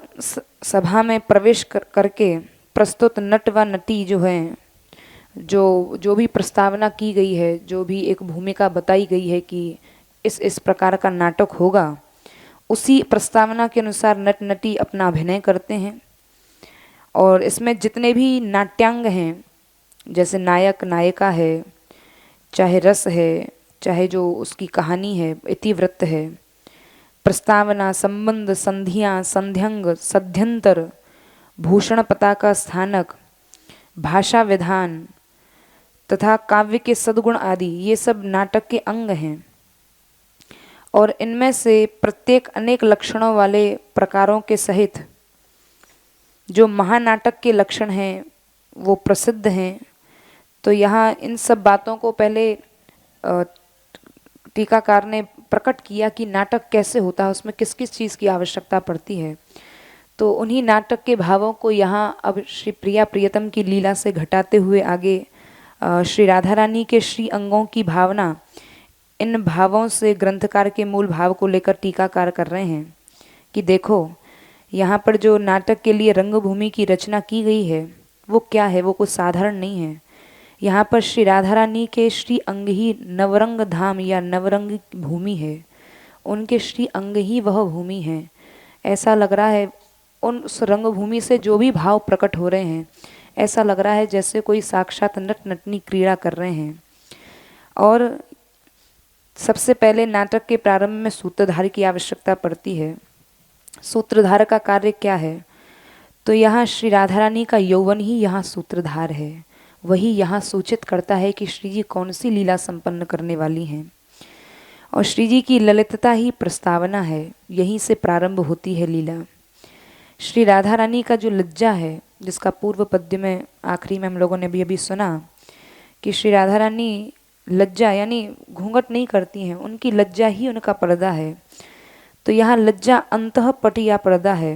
सभा में प्रवेश करके प्रस्तुत नट व नटी जो हैं, जो भी प्रस्तावना की गई है, जो भी एक भूमिका बताई गई है कि इस प्रकार का नाटक होगा, उसी प्रस्तावना के अनुसार नट नटी अपना अभिनय करते हैं। और इसमें जितने भी नाट्यांग हैं, जैसे नायक नायिका है, चाहे रस है, चाहे जो उसकी कहानी है, इतिवृत्त है, प्रस्तावना, संबंध, संधियाँ, संध्यंग, सध्यंतर, भूषण पताका स्थानक, भाषा विधान तथा काव्य के सद्गुण आदि, ये सब नाटक के अंग हैं। और इनमें से प्रत्येक अनेक लक्षणों वाले प्रकारों के सहित जो महानाटक के लक्षण हैं वो प्रसिद्ध हैं। तो यहाँ इन सब बातों को पहले टीकाकार ने प्रकट किया कि नाटक कैसे होता है, उसमें किस किस चीज़ की आवश्यकता पड़ती है। तो उन्हीं नाटक के भावों को यहाँ अब श्री प्रिया प्रियतम की लीला से घटाते हुए आगे श्री राधा रानी के श्री अंगों की भावना, इन भावों से ग्रंथकार के मूल भाव को लेकर टीकाकार कर रहे हैं कि देखो यहाँ पर जो नाटक के लिए रंगभूमि की रचना की गई है वो क्या है, वो कुछ साधारण नहीं है। यहाँ पर श्री राधा रानी के श्री अंग ही नवरंग धाम या नवरंग भूमि है, उनके श्री अंग ही वह भूमि है। ऐसा लग रहा है उस रंगभूमि से जो भी भाव प्रकट हो रहे हैं, ऐसा लग रहा है जैसे कोई साक्षात नट नटनी क्रीड़ा कर रहे हैं। और सबसे पहले नाटक के प्रारंभ में सूत्रधार की आवश्यकता पड़ती है। सूत्रधार का कार्य क्या है? तो यहाँ श्री राधा रानी का यौवन ही यहाँ सूत्रधार है, वही यहाँ सूचित करता है कि श्री जी कौन सी लीला संपन्न करने वाली हैं। और श्री जी की ललितता ही प्रस्तावना है, यहीं से प्रारंभ होती है लीला। श्री राधा रानी का जो लज्जा है, जिसका पूर्व पद्य में आखिरी में हम लोगों ने भी अभी सुना कि श्री राधा रानी लज्जा यानी घूंघट नहीं करती हैं, उनकी लज्जा ही उनका पर्दा है। तो यहाँ लज्जा अंतःपट या पर्दा है।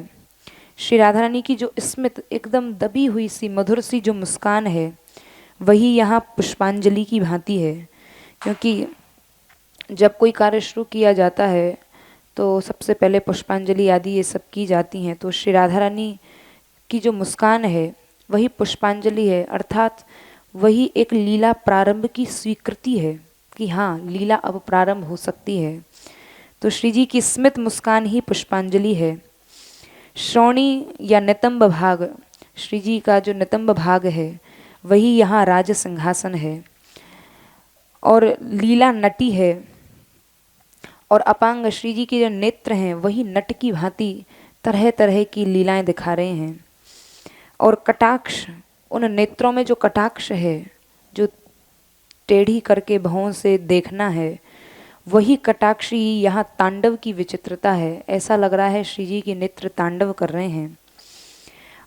श्री राधा रानी की जो स्मित एकदम दबी हुई सी मधुर सी जो मुस्कान है, वही यहाँ पुष्पांजलि की भांति है। क्योंकि जब कोई कार्य शुरू किया जाता है तो सबसे पहले पुष्पांजलि आदि ये सब की जाती हैं। तो श्री राधा रानी की जो मुस्कान है वही पुष्पांजलि है, अर्थात वही एक लीला प्रारंभ की स्वीकृति है कि हाँ लीला अब प्रारंभ हो सकती है। तो श्री जी की स्मित मुस्कान ही पुष्पांजलि है। श्रोणी या नितंब भाग, श्री जी का जो नितंब भाग है वही यहाँ राज सिंहासन है। और लीला नटी है, और अपांग श्री जी के जो नेत्र हैं वही नट की भांति तरह तरह की लीलाएं दिखा रहे हैं। और कटाक्ष, उन नेत्रों में जो कटाक्ष है, जो टेढ़ी करके भौं से देखना है, वही कटाक्ष ही यहाँ तांडव की विचित्रता है। ऐसा लग रहा है श्री जी के नेत्र तांडव कर रहे हैं।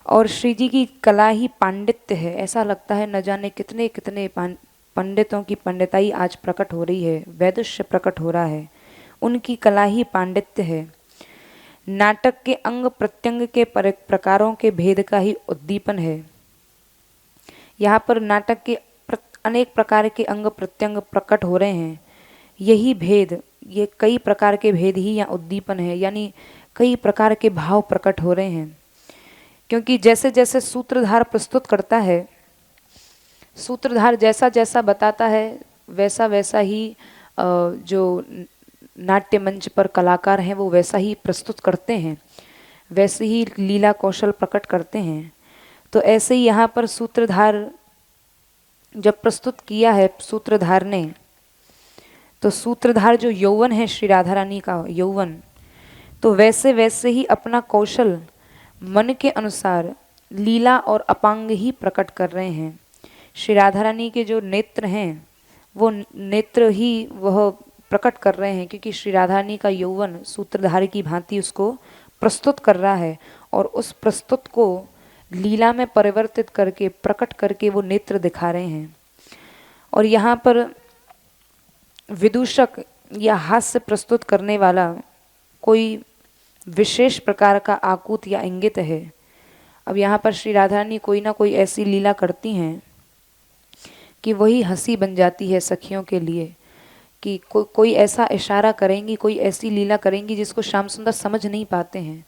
और श्री जी की कला ही पांडित्य है, ऐसा लगता है न जाने कितने कितने पंडितों की पंडिताई आज प्रकट हो रही है, वैदुष्य प्रकट हो रहा है, उनकी कला ही पांडित्य है। नाटक के अंग प्रत्यंग के प्रकारों के भेद का ही उद्दीपन है। यहाँ पर नाटक के अनेक प्रकार के अंग प्रत्यंग प्रकट हो रहे हैं, यही भेद, ये कई प्रकार के भेद ही यहाँ उद्दीपन है, यानी कई प्रकार के भाव प्रकट हो रहे हैं। क्योंकि जैसे जैसे सूत्रधार प्रस्तुत करता है, सूत्रधार जैसा जैसा बताता है वैसा वैसा ही जो नाट्य मंच पर कलाकार हैं वो वैसा ही प्रस्तुत करते हैं, वैसे ही लीला कौशल प्रकट करते हैं। तो ऐसे ही यहाँ पर सूत्रधार जब प्रस्तुत किया है सूत्रधार ने, तो सूत्रधार जो यौवन है श्री राधा रानी का यौवन, तो वैसे वैसे ही अपना कौशल मन के अनुसार लीला और अपांग ही प्रकट कर रहे हैं। श्री राधा रानी के जो नेत्र हैं वो नेत्र ही वह प्रकट कर रहे हैं, क्योंकि श्री राधा रानी का यौवन सूत्रधार की भांति उसको प्रस्तुत कर रहा है और उस प्रस्तुत को लीला में परिवर्तित करके प्रकट करके वो नेत्र दिखा रहे हैं। और यहाँ पर विदूषक या हास्य प्रस्तुत करने वाला कोई विशेष प्रकार का आकूत या इंगित है। अब यहाँ पर श्री राधा रानी कोई ना कोई ऐसी लीला करती हैं कि वही हंसी बन जाती है सखियों के लिए, कि कोई ऐसा इशारा करेंगी, कोई ऐसी लीला करेंगी जिसको श्याम सुंदर समझ नहीं पाते हैं।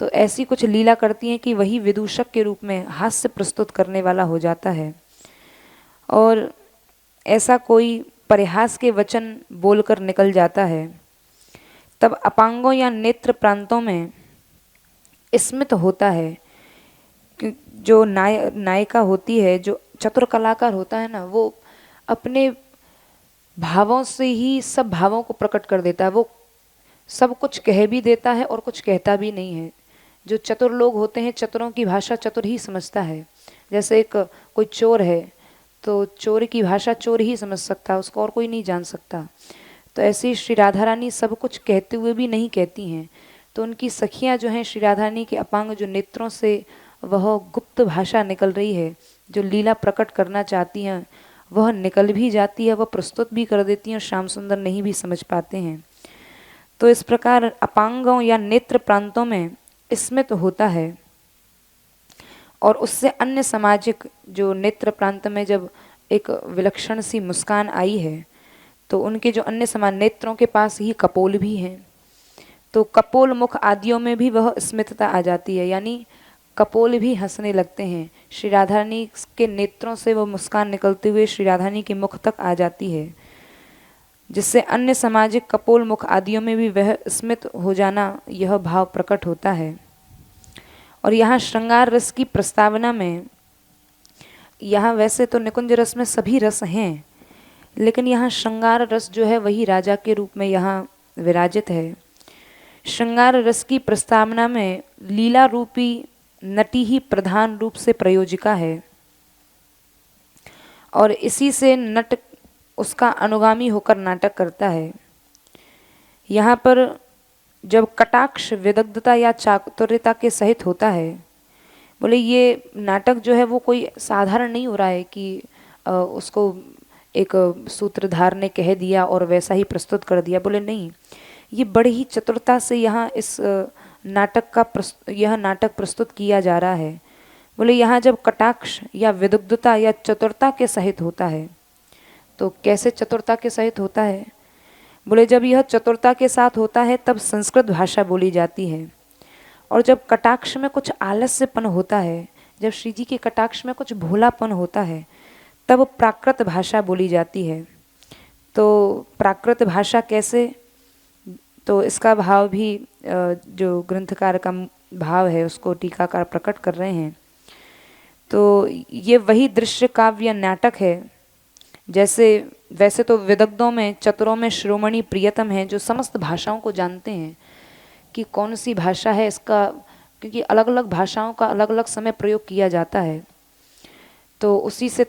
तो ऐसी कुछ लीला करती हैं कि वही विदूषक के रूप में हास्य प्रस्तुत करने वाला हो जाता है। और ऐसा कोई परिहास के वचन बोलकर निकल जाता है, तब अपांगों या नेत्र प्रांतों में स्मित होता है। जो नायिका होती है, जो चतुर कलाकार होता है ना, वो अपने भावों से ही सब भावों को प्रकट कर देता है। वो सब कुछ कह भी देता है और कुछ कहता भी नहीं है। जो चतुर लोग होते हैं, चतुरों की भाषा चतुर ही समझता है। जैसे एक कोई चोर है तो चोर की भाषा चोर ही समझ सकता है, उसको और कोई नहीं जान सकता। तो ऐसे ही श्री राधा रानी सब कुछ कहते हुए भी नहीं कहती हैं। तो उनकी सखियां जो हैं, श्री राधा रानी के अपांग जो नेत्रों से वह गुप्त भाषा निकल रही है, जो लीला प्रकट करना चाहती हैं, वह निकल भी जाती है, वह प्रस्तुत भी कर देती हैं और श्याम सुंदर नहीं भी समझ पाते हैं। तो इस प्रकार अपांगों या नेत्र प्रांतों में स्मित होता है। और उससे अन्य सामाजिक जो नेत्र प्रांत में जब एक विलक्षण सी मुस्कान आई है, तो उनके जो अन्य समान नेत्रों के पास ही कपोल भी हैं, तो कपोल मुख आदियों में भी वह स्मितता आ जाती है, यानी कपोल भी हंसने लगते हैं। श्री राधा रानी के नेत्रों से वह मुस्कान निकलते हुए श्री राधा रानी के मुख तक आ जाती है, जिससे अन्य सामाजिक कपोल मुख आदियों में भी वह स्मित हो जाना, यह भाव प्रकट होता है। और यहाँ श्रृंगार रस की प्रस्तावना में, यहाँ वैसे तो निकुंज रस में सभी रस हैं, लेकिन यहाँ श्रृंगार रस जो है वही राजा के रूप में यहाँ विराजित है। श्रृंगार रस की प्रस्तावना में लीला रूपी नटी ही प्रधान रूप से प्रयोजिका है, और इसी से नट उसका अनुगामी होकर नाटक करता है। यहाँ पर जब कटाक्ष विदग्धता या चातुर्यता के सहित होता है, बोले ये नाटक जो है वो कोई साधारण नहीं हो रहा है कि उसको एक सूत्रधार ने कह दिया और वैसा ही प्रस्तुत कर दिया। बोले नहीं, ये बड़ी ही चतुरता से यहाँ इस यह नाटक प्रस्तुत किया जा रहा है। बोले यहाँ जब कटाक्ष या विदग्धता या चतुरता के सहित होता है, तो कैसे चतुरता के सहित होता है? बोले जब यह चतुरता के साथ होता है तब संस्कृत भाषा बोली जाती है, और जब कटाक्ष में कुछ आलस्यपन होता है, जब श्री जी के कटाक्ष में कुछ भोलापन होता है, तब प्राकृत भाषा बोली जाती है। तो प्राकृत भाषा कैसे? तो इसका भाव भी जो ग्रंथकार का भाव है उसको टीकाकार प्रकट कर रहे हैं। तो ये वही दृश्य काव्य नाटक है, जैसे वैसे तो विदग्धों में चतुरों में शिरोमणि प्रियतम है, जो समस्त भाषाओं को जानते हैं कि कौन सी भाषा है इसका, क्योंकि अलग अलग भाषाओं का अलग अलग समय प्रयोग किया जाता है, तो उसी से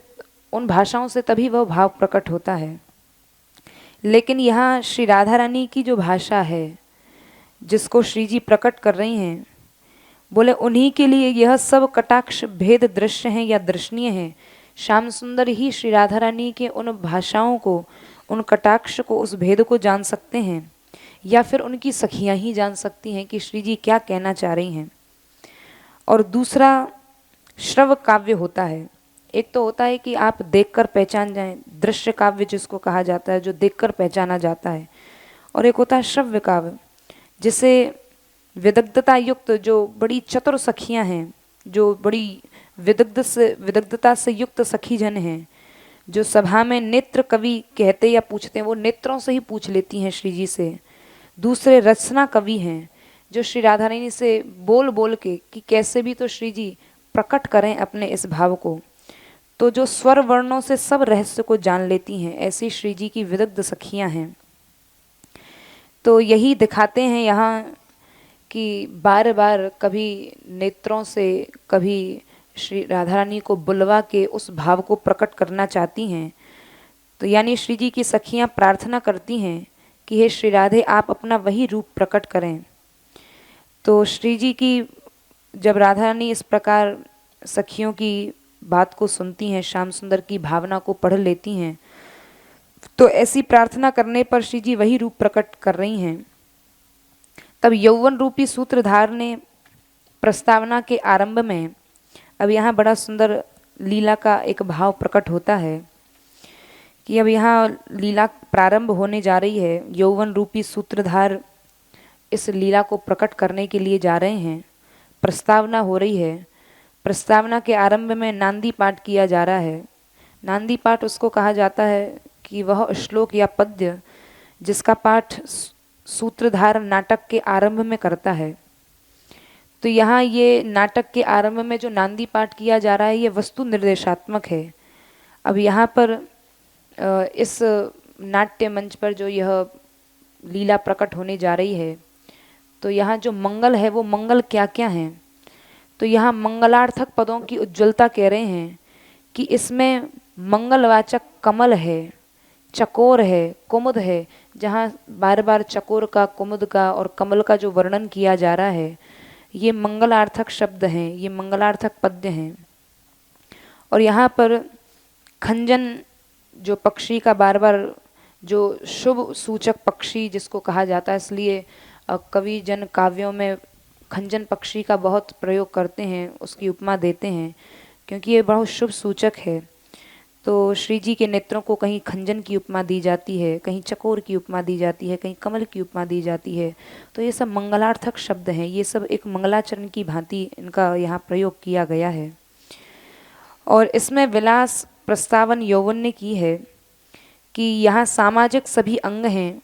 उन भाषाओं से तभी वह भाव प्रकट होता है। लेकिन यहाँ श्री राधा रानी की जो भाषा है जिसको श्री जी प्रकट कर रही हैं, बोले उन्हीं के लिए यह सब कटाक्ष भेद दृश्य हैं या दर्शनीय हैं। श्याम सुंदर ही श्री राधा रानी के उन भाषाओं को, उन कटाक्ष को, उस भेद को जान सकते हैं, या फिर उनकी सखियां ही जान सकती हैं कि श्री जी क्या कहना चाह रही हैं। और दूसरा श्रव काव्य होता है। एक तो होता है कि आप देखकर पहचान जाएं, दृश्य काव्य जिसको कहा जाता है, जो देखकर पहचाना जाता है, और एक होता है श्रव्य काव्य, जिसे विदग्धता युक्त जो बड़ी चतुर सखियां हैं, जो बड़ी विदग्धता से युक्त सखी जन हैं, जो सभा में नेत्र कवि कहते या पूछते हैं, वो नेत्रों से ही पूछ लेती हैं श्री जी से दूसरे रचना कवि हैं जो श्री राधा रानी से बोल बोल के कि कैसे भी तो श्री जी प्रकट करें अपने इस भाव को, तो जो स्वर वर्णों से सब रहस्य को जान लेती हैं, ऐसी श्री जी की विदग्ध सखियां हैं। तो यही दिखाते हैं यहाँ कि बार बार कभी नेत्रों से, कभी श्री राधा रानी को बुलवा के उस भाव को प्रकट करना चाहती हैं। तो यानी श्री जी की सखियां प्रार्थना करती हैं कि हे श्री राधे, आप अपना वही रूप प्रकट करें। तो श्री जी की जब राधा रानी इस प्रकार सखियों की बात को सुनती हैं, श्याम सुंदर की भावना को पढ़ लेती हैं, तो ऐसी प्रार्थना करने पर श्री जी वही रूप प्रकट कर रही हैं। तब यौवन रूपी सूत्रधार ने प्रस्तावना के आरंभ में, अब यहाँ बड़ा सुंदर लीला का एक भाव प्रकट होता है कि अब यहाँ लीला प्रारंभ होने जा रही है। यौवन रूपी सूत्रधार इस लीला को प्रकट करने के लिए जा रहे हैं। प्रस्तावना हो रही है। प्रस्तावना के आरंभ में नांदी पाठ किया जा रहा है। नांदी पाठ उसको कहा जाता है कि वह श्लोक या पद्य जिसका पाठ सूत्रधार नाटक के आरंभ में करता है। तो यहाँ ये नाटक के आरंभ में जो नांदी पाठ किया जा रहा है, ये वस्तु निर्देशात्मक है। अब यहाँ पर इस नाट्य मंच पर जो यह लीला प्रकट होने जा रही है, तो यहाँ जो मंगल है वो मंगल क्या क्या हैं। तो यहाँ मंगलार्थक पदों की उज्ज्वलता कह रहे हैं कि इसमें मंगलवाचक कमल है, चकोर है, कुमुद है। जहाँ बार बार चकोर का, कुमुद का और कमल का जो वर्णन किया जा रहा है, ये मंगलार्थक शब्द हैं, ये मंगलार्थक पद्य हैं। और यहाँ पर खंजन जो पक्षी का बार बार जो शुभ सूचक पक्षी जिसको कहा जाता है, इसलिए कवि जन काव्यों में खंजन पक्षी का बहुत प्रयोग करते हैं, उसकी उपमा देते हैं, क्योंकि ये बहुत शुभ सूचक है। तो श्री जी के नेत्रों को कहीं खंजन की उपमा दी जाती है, कहीं चकोर की उपमा दी जाती है, कहीं कमल की उपमा दी जाती है। तो ये सब मंगलार्थक शब्द हैं, ये सब एक मंगलाचरण की भांति इनका यहाँ प्रयोग किया गया है। और इसमें विलास प्रस्तावन यौवन ने की है कि यहाँ सामाजिक सभी अंग हैं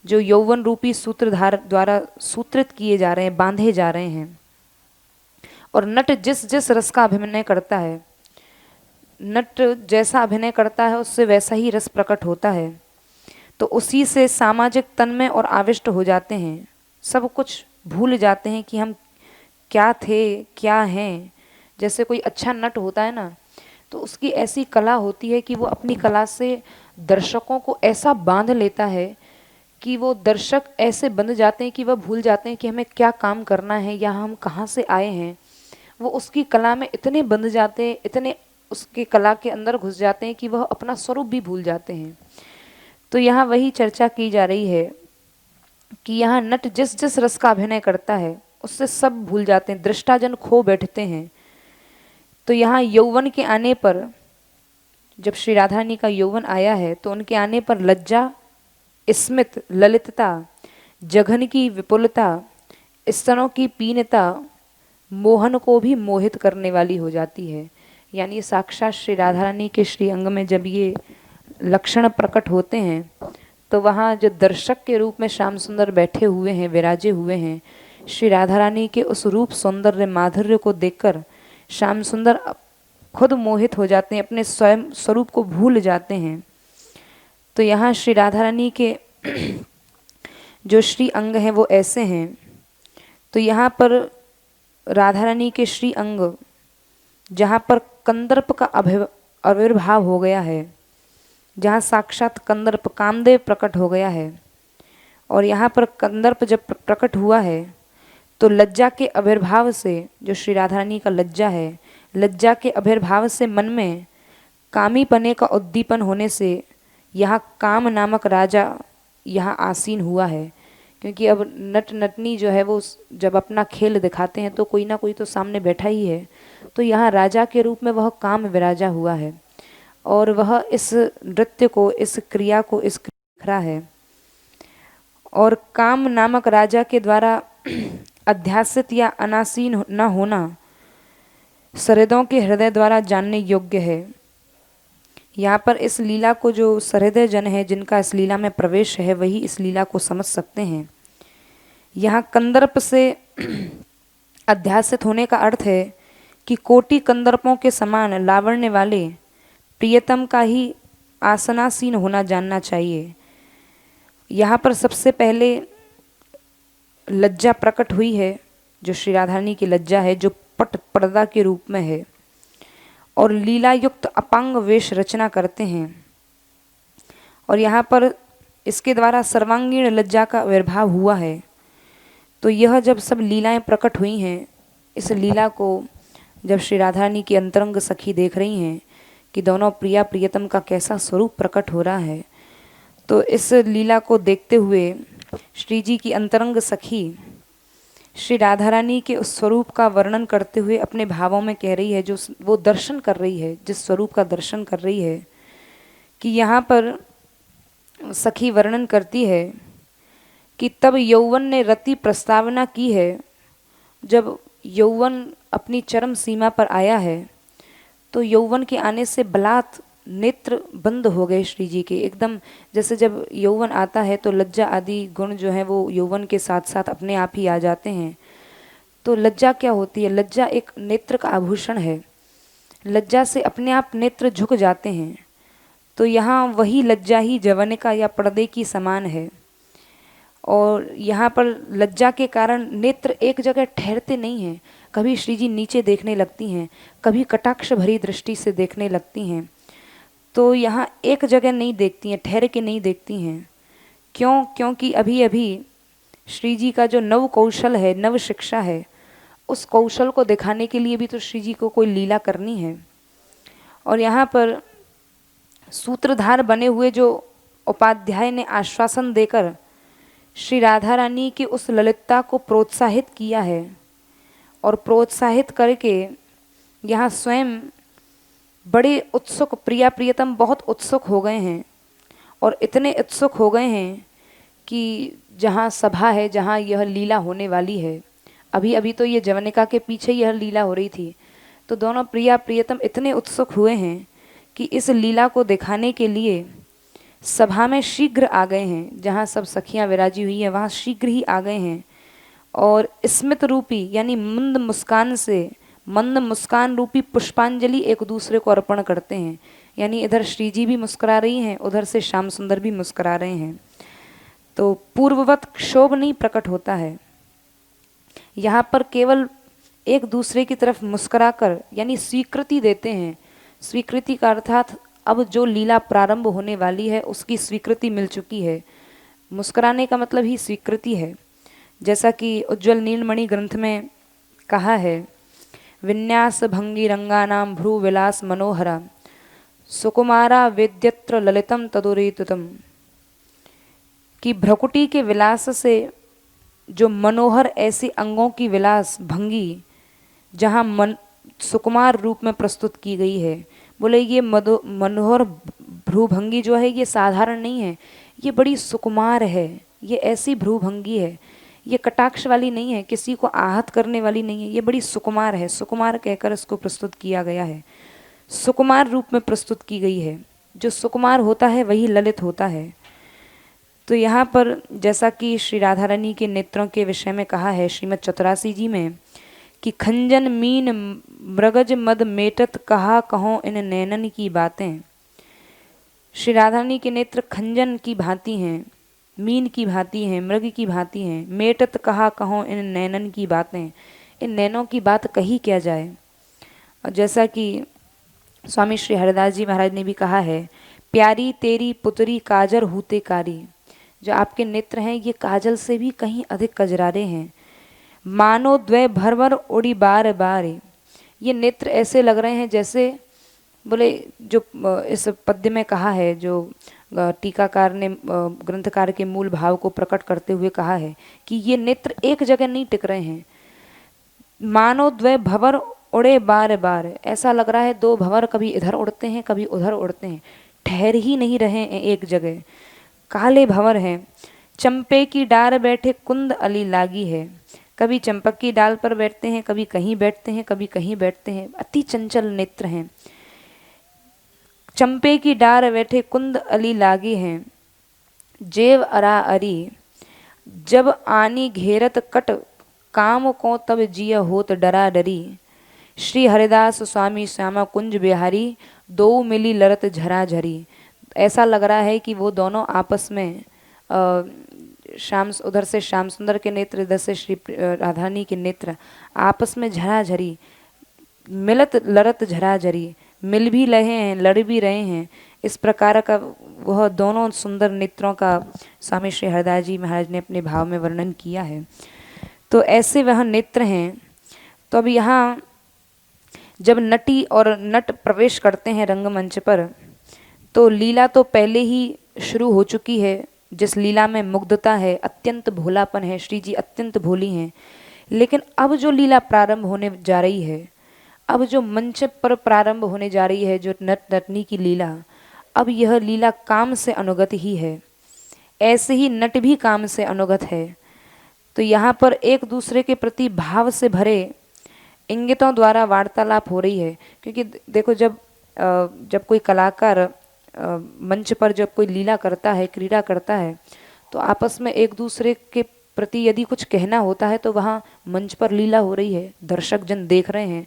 जो यौवन रूपी सूत्रधार द्वारा सूत्रित किए जा रहे हैं, बांधे जा रहे हैं। और नट जिस जिस रस का अभिनय करता है, नट जैसा अभिनय करता है उससे वैसा ही रस प्रकट होता है। तो उसी से सामाजिक तन्मय और आविष्ट हो जाते हैं, सब कुछ भूल जाते हैं कि हम क्या थे, क्या हैं। जैसे कोई अच्छा नट होता है ना, तो उसकी ऐसी कला होती है कि वो अपनी कला से दर्शकों को ऐसा बांध लेता है कि वो दर्शक ऐसे बंध जाते हैं कि वह भूल जाते हैं कि हमें क्या काम करना है या हम कहाँ से आए हैं। वो उसकी कला में इतने बंध जाते हैं, इतने उसकी कला के अंदर घुस जाते हैं कि वह अपना स्वरूप भी भूल जाते हैं। तो यहाँ वही चर्चा की जा रही है कि यहाँ नट जिस जिस रस का अभिनय करता है उससे सब भूल जाते हैं, दृष्टाजन खो बैठते हैं। तो यहाँ यौवन के आने पर, जब श्री राधा रानी का यौवन आया है, तो उनके आने पर लज्जा, स्मित, ललितता, जघन की विपुलता, स्तनों की पीनता मोहन को भी मोहित करने वाली हो जाती है। यानी साक्षात श्री राधा रानी के श्री अंग में जब ये लक्षण प्रकट होते हैं, तो वहाँ जो दर्शक के रूप में श्याम सुंदर बैठे हुए हैं, विराजे हुए हैं, श्री राधा रानी के उस रूप सौंदर्य माधुर्य को देखकर श्याम सुंदर खुद मोहित हो जाते हैं, अपने स्वयं स्वरूप को भूल जाते हैं। तो यहाँ श्री राधा रानी के जो श्री अंग हैं वो ऐसे हैं। तो यहाँ पर राधा रानी के श्री अंग, जहाँ पर कंदर्प का आविर्भाव हो गया है, जहाँ साक्षात कंदर्प कामदेव प्रकट हो गया है, और यहाँ पर कंदर्प जब प्रकट हुआ है, तो लज्जा के आविर्भाव से, जो श्री राधा रानी का लज्जा है, लज्जा के आविर्भाव से मन में कामी पने का उद्दीपन होने से यहाँ काम नामक राजा यहाँ आसीन हुआ है। क्योंकि अब नट नटनी जो है वो जब अपना खेल दिखाते हैं तो कोई ना कोई तो सामने बैठा ही है। तो यहाँ राजा के रूप में वह काम विराजा हुआ है, और वह इस नृत्य को, इस क्रिया को देख रहा है। और काम नामक राजा के द्वारा अध्यासित या अनासीन न होना सहृदयों के हृदय द्वारा जानने योग्य है। यहाँ पर इस लीला को जो सहृदय जन है, जिनका इस लीला में प्रवेश है, वही इस लीला को समझ सकते हैं। यहाँ कंदर्प से अध्यासित होने का अर्थ है कि कोटि कंदर्पों के समान लावण्य वाले प्रियतम का ही आसनासीन होना जानना चाहिए। यहाँ पर सबसे पहले लज्जा प्रकट हुई है, जो श्री राधा रानी की लज्जा है, जो पट पर्दा के रूप में है और लीला युक्त अपांग वेश रचना करते हैं। और यहाँ पर इसके द्वारा सर्वांगीण लज्जा का आविर्भाव हुआ है। तो यह जब सब लीलाएं प्रकट हुई हैं, इस लीला को जब श्री राधा रानी की अंतरंग सखी देख रही हैं कि दोनों प्रिया प्रियतम का कैसा स्वरूप प्रकट हो रहा है, तो इस लीला को देखते हुए श्री जी की अंतरंग सखी श्री राधा रानी के उस स्वरूप का वर्णन करते हुए अपने भावों में कह रही है, जो वो दर्शन कर रही है, जिस स्वरूप का दर्शन कर रही है, कि यहाँ पर सखी वर्णन करती है कि तब यौवन ने रति प्रस्तावना की है। जब यौवन अपनी चरम सीमा पर आया है, तो यौवन के आने से बलात् नेत्र बंद हो गए श्री जी के एकदम। जैसे जब यौवन आता है तो लज्जा आदि गुण जो है वो यौवन के साथ साथ अपने आप ही आ जाते हैं। तो लज्जा क्या होती है? लज्जा एक नेत्र का आभूषण है। लज्जा से अपने आप नेत्र झुक जाते हैं। तो यहाँ वही लज्जा ही जवनिका या पर्दे की समान है। और यहाँ पर लज्जा के कारण नेत्र एक जगह ठहरते नहीं हैं। कभी श्री जी नीचे देखने लगती हैं, कभी कटाक्ष भरी दृष्टि से देखने लगती हैं। तो यहाँ एक जगह नहीं देखती हैं, ठहर के नहीं देखती हैं। क्यों? क्योंकि अभी अभी श्री जी का जो नव कौशल है, नव शिक्षा है, उस कौशल को दिखाने के लिए भी तो श्री जी को कोई लीला करनी है। और यहाँ पर सूत्रधार बने हुए जो उपाध्याय ने आश्वासन देकर श्री राधा रानी की उस ललितता को प्रोत्साहित किया है, और प्रोत्साहित करके यहाँ स्वयं बड़े उत्सुक, प्रिया प्रियतम बहुत उत्सुक हो गए हैं। और इतने उत्सुक हो गए हैं कि जहाँ सभा है, जहाँ यह लीला होने वाली है, अभी अभी तो ये जवनिका के पीछे यह लीला हो रही थी, तो दोनों प्रिया प्रियतम इतने उत्सुक हुए हैं कि इस लीला को दिखाने के लिए सभा में शीघ्र आ गए हैं। जहाँ सब सखियाँ विराजी हुई हैं वहाँ शीघ्र ही आ गए हैं। और स्मित रूपी यानी मंद मुस्कान से, मंद मुस्कान रूपी पुष्पांजलि एक दूसरे को अर्पण करते हैं। यानी इधर श्री जी भी मुस्कुरा रही हैं, उधर से श्याम सुंदर भी मुस्कुरा रहे हैं। तो पूर्ववत क्षोभ नहीं प्रकट होता है। यहाँ पर केवल एक दूसरे की तरफ मुस्कुराकर यानी स्वीकृति देते हैं। स्वीकृति का अर्थात अब जो लीला प्रारंभ होने वाली है उसकी स्वीकृति मिल चुकी है। मुस्कुराने का मतलब ही स्वीकृति है। जैसा कि उज्ज्वल नीलमणि ग्रंथ में कहा है, विन्यास भंगी रंगानाम भ्रू विलास मनोहरा सुकुमारा वेद्यत्र ललितम तदुरेतुतम, कि भ्रकुटी के विलास से जो मनोहर ऐसे अंगों की विलास भंगी जहाँ मन सुकुमार रूप में प्रस्तुत की गई है। बोले ये मनोहर भ्रूभंगी जो है ये साधारण नहीं है, ये बड़ी सुकुमार है। ये ऐसी भ्रूभंगी है, ये कटाक्ष वाली नहीं है, किसी को आहत करने वाली नहीं है, ये बड़ी सुकुमार है। सुकुमार कहकर इसको प्रस्तुत किया गया है, सुकुमार रूप में प्रस्तुत की गई है। जो सुकुमार होता है वही ललित होता है। तो यहाँ पर जैसा कि श्री राधा रानी के नेत्रों के विषय में कहा है श्रीमद् चतुरासी जी में कि खंजन मीन मृगज मद मेटत कहा कहो इन नैनन की बातें। श्री राधा रानी के नेत्र खंजन की भांति हैं, मीन की भांति हैं, मृग की भांति हैं। मेटत कहा कहो इन नैनन की बातें, इन नैनों की बात कही क्या जाए। और जैसा कि स्वामी श्री हरिदास जी महाराज ने भी कहा है, प्यारी तेरी पुतरी काजर हूते कारी। जो आपके नेत्र हैं ये काजल से भी कहीं अधिक कजरारे हैं। मानो द्वय भरभर उड़ी बार बार, ये नेत्र ऐसे लग रहे हैं जैसे, बोले जो इस पद्य में कहा है, जो टीकाकार ने ग्रंथकार के मूल भाव को प्रकट करते हुए कहा है कि ये नेत्र एक जगह नहीं टिक रहे हैं। मानो द्वय भंवर उड़े बार बार, ऐसा लग रहा है दो भंवर कभी इधर उड़ते हैं कभी उधर उड़ते हैं, ठहर ही नहीं रहे हैं एक जगह। काले भंवर हैं। चंपे की डार बैठे कुंद अली लागी है, कभी चंपक की डाल पर बैठते हैं, कभी कहीं बैठते हैं, कभी कहीं बैठते हैं। अति चंचल नेत्र हैं। चंपे की डार बैठे कुंद अली लागी हैं, जेव अरा अरी, जब आनी घेरत कट काम को तब जिया होत डरा डरी। श्री हरिदास स्वामी श्यामा कुंज बिहारी दो मिली लरत झरा झरी। ऐसा लग रहा है कि वो दोनों आपस में श्याम, उधर से श्याम सुंदर के नेत्र, इधर से श्री राधानी के नेत्र आपस में झरा झरी, मिलत लरत झरा झरी, मिल भी रहे हैं लड़ भी रहे हैं। इस प्रकार का वह दोनों सुंदर नेत्रों का स्वामी श्री हरिदास जी महाराज ने अपने भाव में वर्णन किया है। तो ऐसे वह नेत्र हैं। तो अब यहाँ जब नटी और नट प्रवेश करते हैं रंगमंच पर, तो लीला तो पहले ही शुरू हो चुकी है, जिस लीला में मुग्धता है, अत्यंत भोलापन है, श्री जी अत्यंत भोली हैं। लेकिन अब जो लीला प्रारंभ होने जा रही है, अब जो मंच पर प्रारंभ होने जा रही है, जो नट नटनी की लीला, अब यह लीला काम से अनुगत ही है। ऐसे ही नट भी काम से अनुगत है। तो यहाँ पर एक दूसरे के प्रति भाव से भरे इंगितों द्वारा वार्तालाप हो रही है। क्योंकि देखो, जब कोई कलाकार मंच पर जब कोई लीला करता है, क्रीड़ा करता है, तो आपस में एक दूसरे के प्रति यदि कुछ कहना होता है, तो वहाँ मंच पर लीला हो रही है, दर्शक जन देख रहे हैं,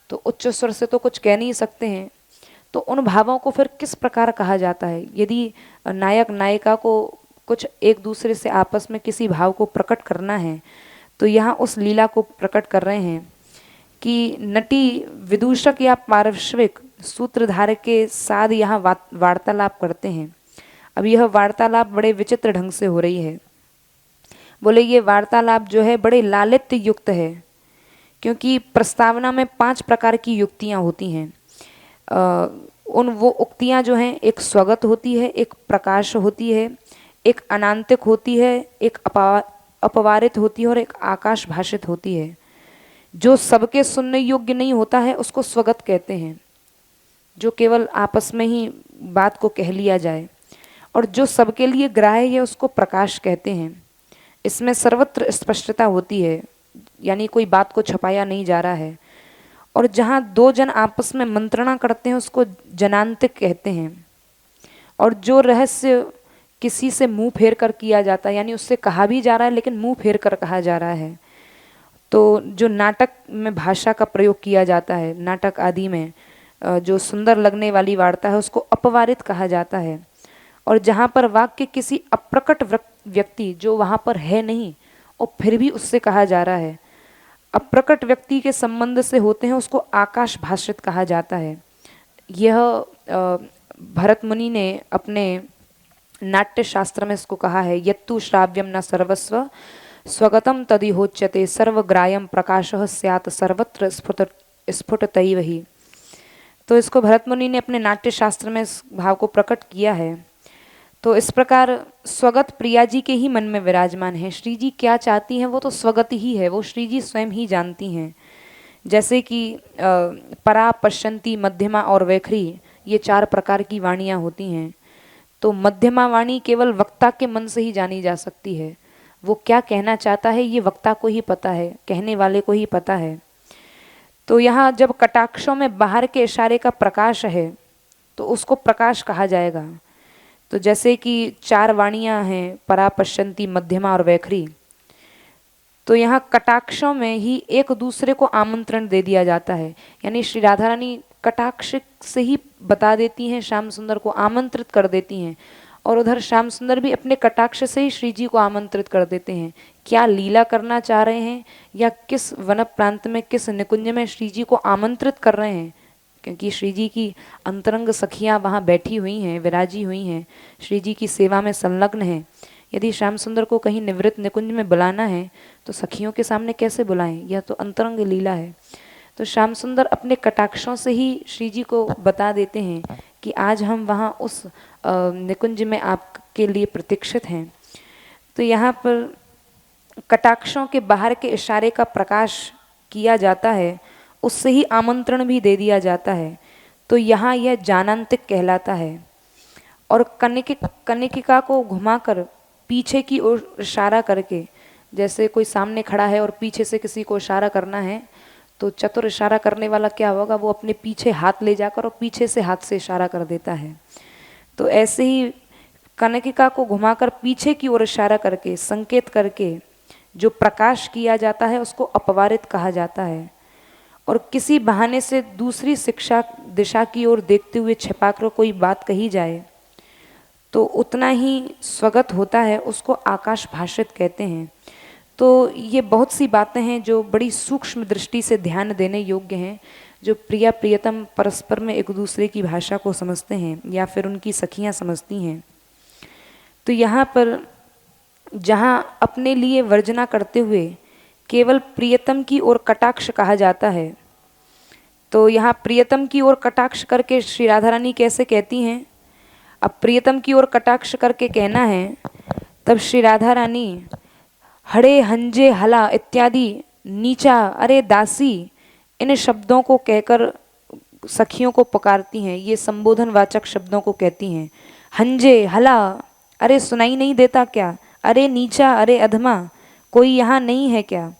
तो उच्च स्वर से तो कुछ कह नहीं सकते हैं। तो उन भावों को फिर किस प्रकार कहा जाता है? यदि नायक नायिका को कुछ एक दूसरे से आपस में किसी भाव को प्रकट करना है, तो यहाँ उस लीला को प्रकट कर रहे हैं कि नटी विदूषक या पार्श्विक सूत्रधार के साथ यहाँ वार्तालाप करते हैं। अब यह वार्तालाप बड़े विचित्र ढंग से हो रही है। बोले ये वार्तालाप जो है बड़े लालित्य युक्त है, क्योंकि प्रस्तावना में 5 प्रकार की युक्तियाँ होती हैं। वो उक्तियाँ जो हैं, एक स्वगत होती है, एक प्रकाश होती है, एक अनांतिक होती है, एक अपवारित होती है और एक आकाश भाषित होती है। जो सबके सुनने योग्य नहीं होता है उसको स्वगत कहते हैं, जो केवल आपस में ही बात को कह लिया जाए। और जो सबके लिए ग्राह्य है उसको प्रकाश कहते हैं। इसमें सर्वत्र स्पष्टता होती है, यानी कोई बात को छुपाया नहीं जा रहा है। और जहाँ 2 जन आपस में मंत्रणा करते हैं उसको जनांतिक कहते हैं। और जो रहस्य किसी से मुंह फेर कर किया जाता है, यानी उससे कहा भी जा रहा है लेकिन मुंह फेर कर कहा जा रहा है, तो जो नाटक में भाषा का प्रयोग किया जाता है, नाटक आदि में जो सुंदर लगने वाली वार्ता है उसको अपवारित कहा जाता है। और जहाँ पर वाक्य किसी अप्रकट व्यक्ति जो वहाँ पर है नहीं और फिर भी उससे कहा जा रहा है, अप्रकट व्यक्ति के संबंध से होते हैं, उसको आकाश भाषित कहा जाता है। यह भरत मुनि ने अपने नाट्य शास्त्र में इसको कहा है, यत्तु श्राव्यम न सर्वस्व स्वगतम तदिहोच्यते सर्वग्राह्यम प्रकाशः स्यात् सर्वत्र स्फुटतैव ही। तो इसको भरत मुनि ने अपने नाट्य शास्त्र में इस भाव को प्रकट किया है। तो इस प्रकार स्वगत प्रिया जी के ही मन में विराजमान है। श्री जी क्या चाहती हैं वो तो स्वगत ही है, वो श्री जी स्वयं ही जानती हैं। जैसे कि परा, पश्यंती, मध्यमा और वैखरी, ये 4 प्रकार की वाणियाँ होती हैं। तो मध्यमा वाणी केवल वक्ता के मन से ही जानी जा सकती है। वो क्या कहना चाहता है ये वक्ता को ही पता है, कहने वाले को ही पता है। तो यहाँ जब कटाक्षों में बाहर के इशारे का प्रकाश है तो उसको प्रकाश कहा जाएगा। तो जैसे कि 4 वाणियाँ हैं, परा, पश्यंती, मध्यमा और वैखरी, तो यहाँ कटाक्षों में ही एक दूसरे को आमंत्रण दे दिया जाता है। यानी श्री राधा रानी कटाक्ष से ही बता देती हैं, श्याम सुंदर को आमंत्रित कर देती हैं, और उधर श्याम सुंदर भी अपने कटाक्ष से ही श्री जी को आमंत्रित कर देते हैं। क्या लीला करना चाह रहे हैं या किस वन प्रांत में, किस निकुंज में श्री जी को आमंत्रित कर रहे हैं, क्योंकि श्री जी की अंतरंग सखियाँ वहाँ बैठी हुई हैं, विराजी हुई हैं, श्री जी की सेवा में संलग्न हैं। यदि श्याम सुंदर को कहीं निवृत्त निकुंज में बुलाना है तो सखियों के सामने कैसे बुलाएं? यह तो अंतरंग लीला है। तो श्याम सुंदर अपने कटाक्षों से ही श्री जी को बता देते हैं कि आज हम वहाँ उस निकुंज में आपके लिए प्रतीक्षित हैं। तो यहाँ पर कटाक्षों के बाहर के इशारे का प्रकाश किया जाता है, उससे ही आमंत्रण भी दे दिया जाता है। तो यहाँ यह जानांतिक कहलाता है। और कनिकिका को घुमाकर पीछे की ओर इशारा करके, जैसे कोई सामने खड़ा है और पीछे से किसी को इशारा करना है, तो चतुर इशारा करने वाला क्या होगा, वो अपने पीछे हाथ ले जाकर और पीछे से हाथ से इशारा कर देता है। तो ऐसे ही कनकिका को घुमाकर पीछे की ओर इशारा करके संकेत करके जो प्रकाश किया जाता है उसको अपवारित कहा जाता है। और किसी बहाने से दूसरी शिक्षा दिशा की ओर देखते हुए छिपाकर कोई बात कही जाए तो उतना ही स्वगत होता है, उसको आकाश भाषित कहते हैं। तो ये बहुत सी बातें हैं जो बड़ी सूक्ष्म दृष्टि से ध्यान देने योग्य हैं, जो प्रिया प्रियतम परस्पर में एक दूसरे की भाषा को समझते हैं या फिर उनकी सखियां समझती हैं। तो यहाँ पर जहाँ अपने लिए वर्जना करते हुए केवल प्रियतम की ओर कटाक्ष कहा जाता है, तो यहाँ प्रियतम की ओर कटाक्ष करके श्री राधा रानी कैसे कहती हैं? अब प्रियतम की ओर कटाक्ष करके कहना है, तब श्री राधा रानी हड़े हंजे हला इत्यादि नीचा अरे दासी इन शब्दों को कहकर सखियों को पुकारती हैं। ये संबोधन वाचक शब्दों को कहती हैं। हंजे हला, अरे सुनाई नहीं देता क्या? अरे नीचा, अरे अधमा, कोई यहाँ नहीं है क्या?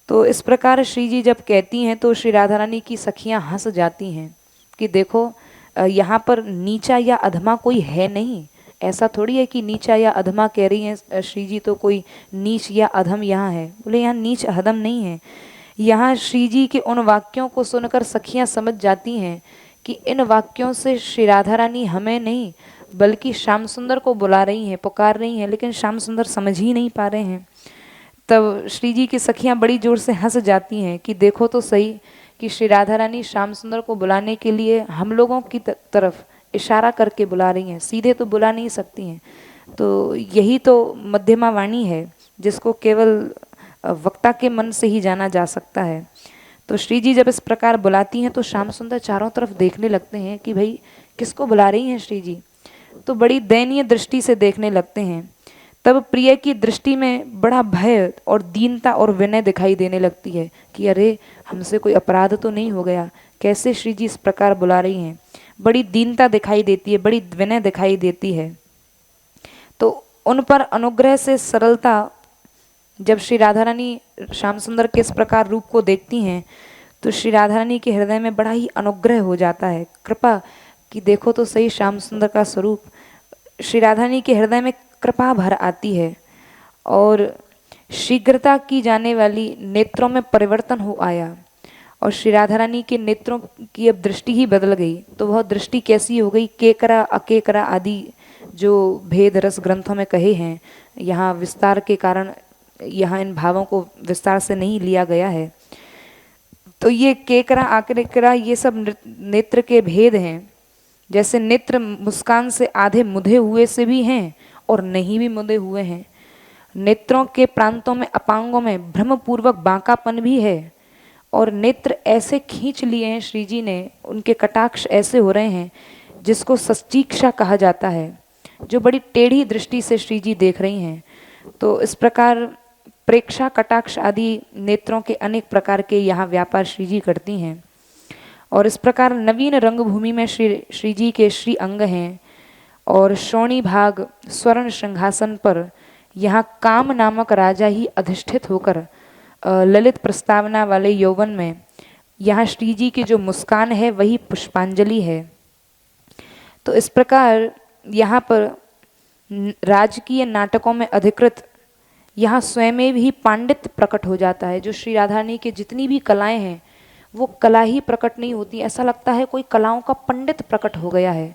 तो इस प्रकार श्री जी जब कहती हैं तो श्री राधा रानी की सखियाँ हंस जाती हैं कि देखो यहाँ पर नीचा या अधमा कोई है नहीं। ऐसा थोड़ी है कि नीचा या अधमा कह रही हैं श्री जी तो कोई नीच या अधम यहाँ है। बोले यहाँ नीच अधम नहीं है। यहाँ श्री जी के उन वाक्यों को सुनकर सखियाँ समझ जाती हैं कि इन वाक्यों से श्री राधा रानी हमें नहीं बल्कि श्याम सुंदर को बुला रही हैं, पुकार रही हैं, लेकिन श्याम सुंदर समझ ही नहीं पा रहे हैं। तब श्री जी की सखियाँ बड़ी जोर से हंस जाती हैं कि देखो तो सही कि श्री राधा रानी श्याम सुंदर को बुलाने के लिए हम लोगों की तरफ इशारा करके बुला रही हैं, सीधे तो बुला नहीं सकती हैं। तो यही तो मध्यमा वाणी है जिसको केवल वक्ता के मन से ही जाना जा सकता है। तो श्री जी जब इस प्रकार बुलाती हैं तो श्याम सुंदर चारों तरफ देखने लगते हैं कि भाई किसको बुला रही हैं श्री जी, तो बड़ी दयनीय दृष्टि से देखने लगते हैं। तब प्रिय की दृष्टि में बड़ा भय और दीनता और विनय दिखाई देने लगती है कि अरे हमसे कोई अपराध तो नहीं हो गया, कैसे श्री जी इस प्रकार बुला रही हैं। बड़ी दीनता दिखाई देती है, बड़ी विनय दिखाई देती है। तो उन पर अनुग्रह से सरलता जब श्री राधा रानी श्याम सुंदर के इस प्रकार रूप को देखती हैं तो श्री राधा रानी के हृदय में बड़ा ही अनुग्रह हो जाता है, कृपा कि देखो तो सही श्याम सुंदर का स्वरूप। श्री राधा रानी के हृदय में कृपा भर आती है और शीघ्रता की जाने वाली नेत्रों में परिवर्तन हो आया और श्री राधा रानी के नेत्रों की अब दृष्टि ही बदल गई। तो वह दृष्टि कैसी हो गई? केकरा अकेकरा आदि जो भेद रस ग्रंथों में कहे हैं, यहाँ विस्तार के कारण यहाँ इन भावों को विस्तार से नहीं लिया गया है। तो ये केकरा आकेकरा ये सब नेत्र के भेद हैं। जैसे नेत्र मुस्कान से आधे मुदे हुए से भी हैं और नहीं भी मुदे हुए हैं। नेत्रों के प्रांतों में अपांगों में भ्रमपूर्वक बांकापन भी है और नेत्र ऐसे खींच लिए हैं श्री जी ने, उनके कटाक्ष ऐसे हो रहे हैं जिसको सच्चीक्षा कहा जाता है, जो बड़ी टेढ़ी दृष्टि से श्री जी देख रही हैं। तो इस प्रकार प्रेक्षा कटाक्ष आदि नेत्रों के अनेक प्रकार के यहाँ व्यापार श्री जी करती हैं। और इस प्रकार नवीन रंगभूमि में श्री जी के श्री अंग हैं और श्रोणी भाग स्वर्ण सिंहासन पर यहाँ काम नामक राजा ही अधिष्ठित होकर ललित प्रस्तावना वाले यौवन में यहाँ श्री जी की जो मुस्कान है वही पुष्पांजलि है। तो इस प्रकार यहाँ पर राजकीय नाटकों में अधिकृत यहाँ स्वयं ही पांडित्य प्रकट हो जाता है। जो श्री राधा रानी के जितनी भी कलाएं हैं वो कला ही प्रकट नहीं होती, ऐसा लगता है कोई कलाओं का पंडित प्रकट हो गया है।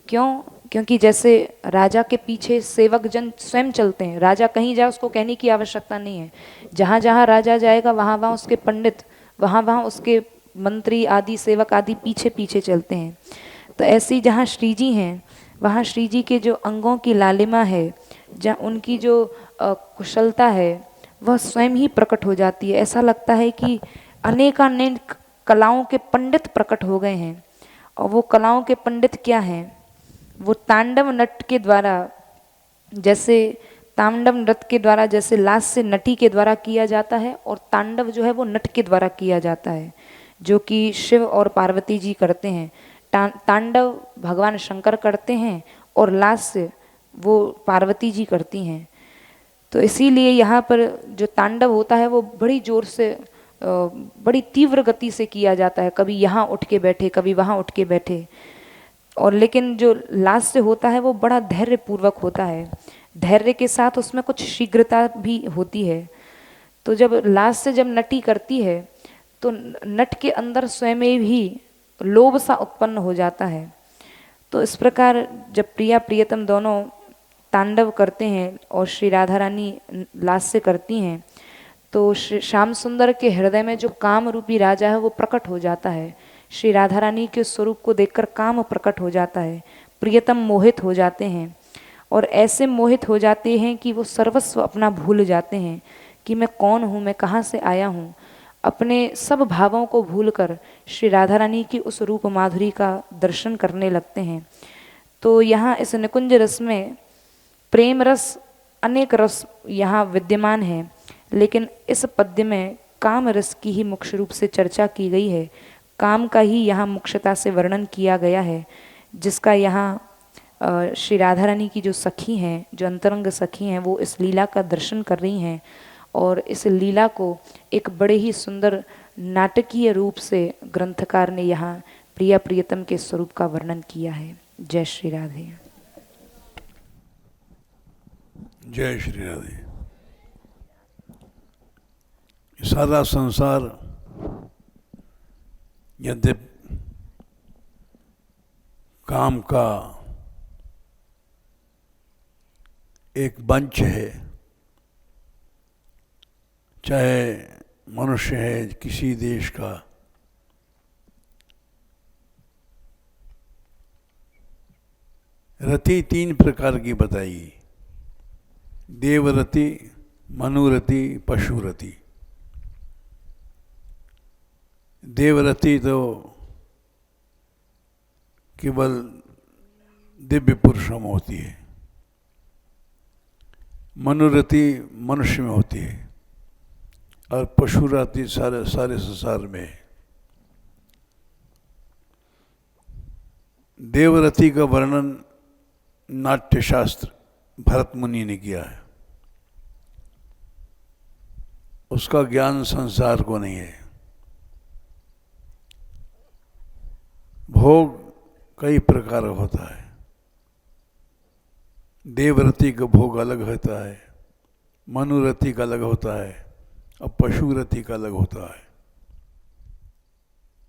क्यों? क्योंकि जैसे राजा के पीछे सेवक जन स्वयं चलते हैं, राजा कहीं जाए उसको कहने की आवश्यकता नहीं है, जहाँ जहाँ राजा जाएगा वहाँ वहाँ उसके पंडित, वहाँ वहाँ उसके मंत्री आदि सेवक आदि पीछे पीछे चलते हैं। तो ऐसी जहाँ श्री जी हैं वहाँ श्री जी के जो अंगों की लालिमा है, जहाँ उनकी जो कुशलता है वह स्वयं ही प्रकट हो जाती है। ऐसा लगता है कि अनेकानेक कलाओं के पंडित प्रकट हो गए हैं। और वो कलाओं के पंडित क्या हैं? वो तांडव नट के द्वारा, जैसे तांडव नृत्य के द्वारा जैसे लास्य नटी के द्वारा किया जाता है और तांडव जो है वो नट के द्वारा किया जाता है, जो कि शिव और पार्वती जी करते हैं। तांडव भगवान शंकर करते हैं और लास्य वो पार्वती जी करती हैं। तो इसीलिए यहाँ पर जो तांडव होता है वो बड़ी जोर से बड़ी तीव्र गति से किया जाता है, कभी यहाँ उठ के बैठे कभी वहाँ उठ के बैठे। और लेकिन जो लास्ट होता है वो बड़ा धैर्य पूर्वक होता है, धैर्य के साथ उसमें कुछ शीघ्रता भी होती है। तो जब लास्ट से जब नटी करती है तो नट के अंदर स्वयं ही लोभ सा उत्पन्न हो जाता है। तो इस प्रकार जब प्रिया प्रियतम दोनों तांडव करते हैं और श्री राधा रानी लास्य करती हैं तो श्याम सुंदर के हृदय में जो काम रूपी राजा है वो प्रकट हो जाता है। श्री राधा रानी के स्वरूप को देखकर काम प्रकट हो जाता है, प्रियतम मोहित हो जाते हैं और ऐसे मोहित हो जाते हैं कि वो सर्वस्व अपना भूल जाते हैं कि मैं कौन हूँ, मैं कहाँ से आया हूँ। अपने सब भावों को भूलकर श्री राधा रानी की उस रूप माधुरी का दर्शन करने लगते हैं। तो यहाँ इस निकुंज रस में प्रेम रस, अनेक रस यहाँ विद्यमान है, लेकिन इस पद्य में काम रस की ही मुख्य रूप से चर्चा की गई है। काम का ही यहाँ मुख्यता से वर्णन किया गया है, जिसका यहाँ श्री राधा रानी की जो सखी हैं, जो अंतरंग सखी हैं, वो इस लीला का दर्शन कर रही हैं और इस लीला को एक बड़े ही सुंदर नाटकीय रूप से ग्रंथकार ने यहाँ प्रिया प्रियतम के स्वरूप का वर्णन किया है। जय श्री राधे। जय श्री राधे। सारा संसार यद्यप काम का एक मंच है, चाहे मनुष्य है किसी देश का, रति 3 प्रकार की बताई, देवरति, मनुरति, पशुरति। देवरति तो केवल दिव्य पुरुषों में होती है, मनुरति मनुष्य में होती है और पशुरति सारे संसार में है। देवरति का वर्णन नाट्य शास्त्र भरत मुनि ने किया है, उसका ज्ञान संसार को नहीं है। भोग कई प्रकार होता है, देवरति का भोग अलग होता है, मनुरति का अलग होता है और पशुरति का अलग होता है।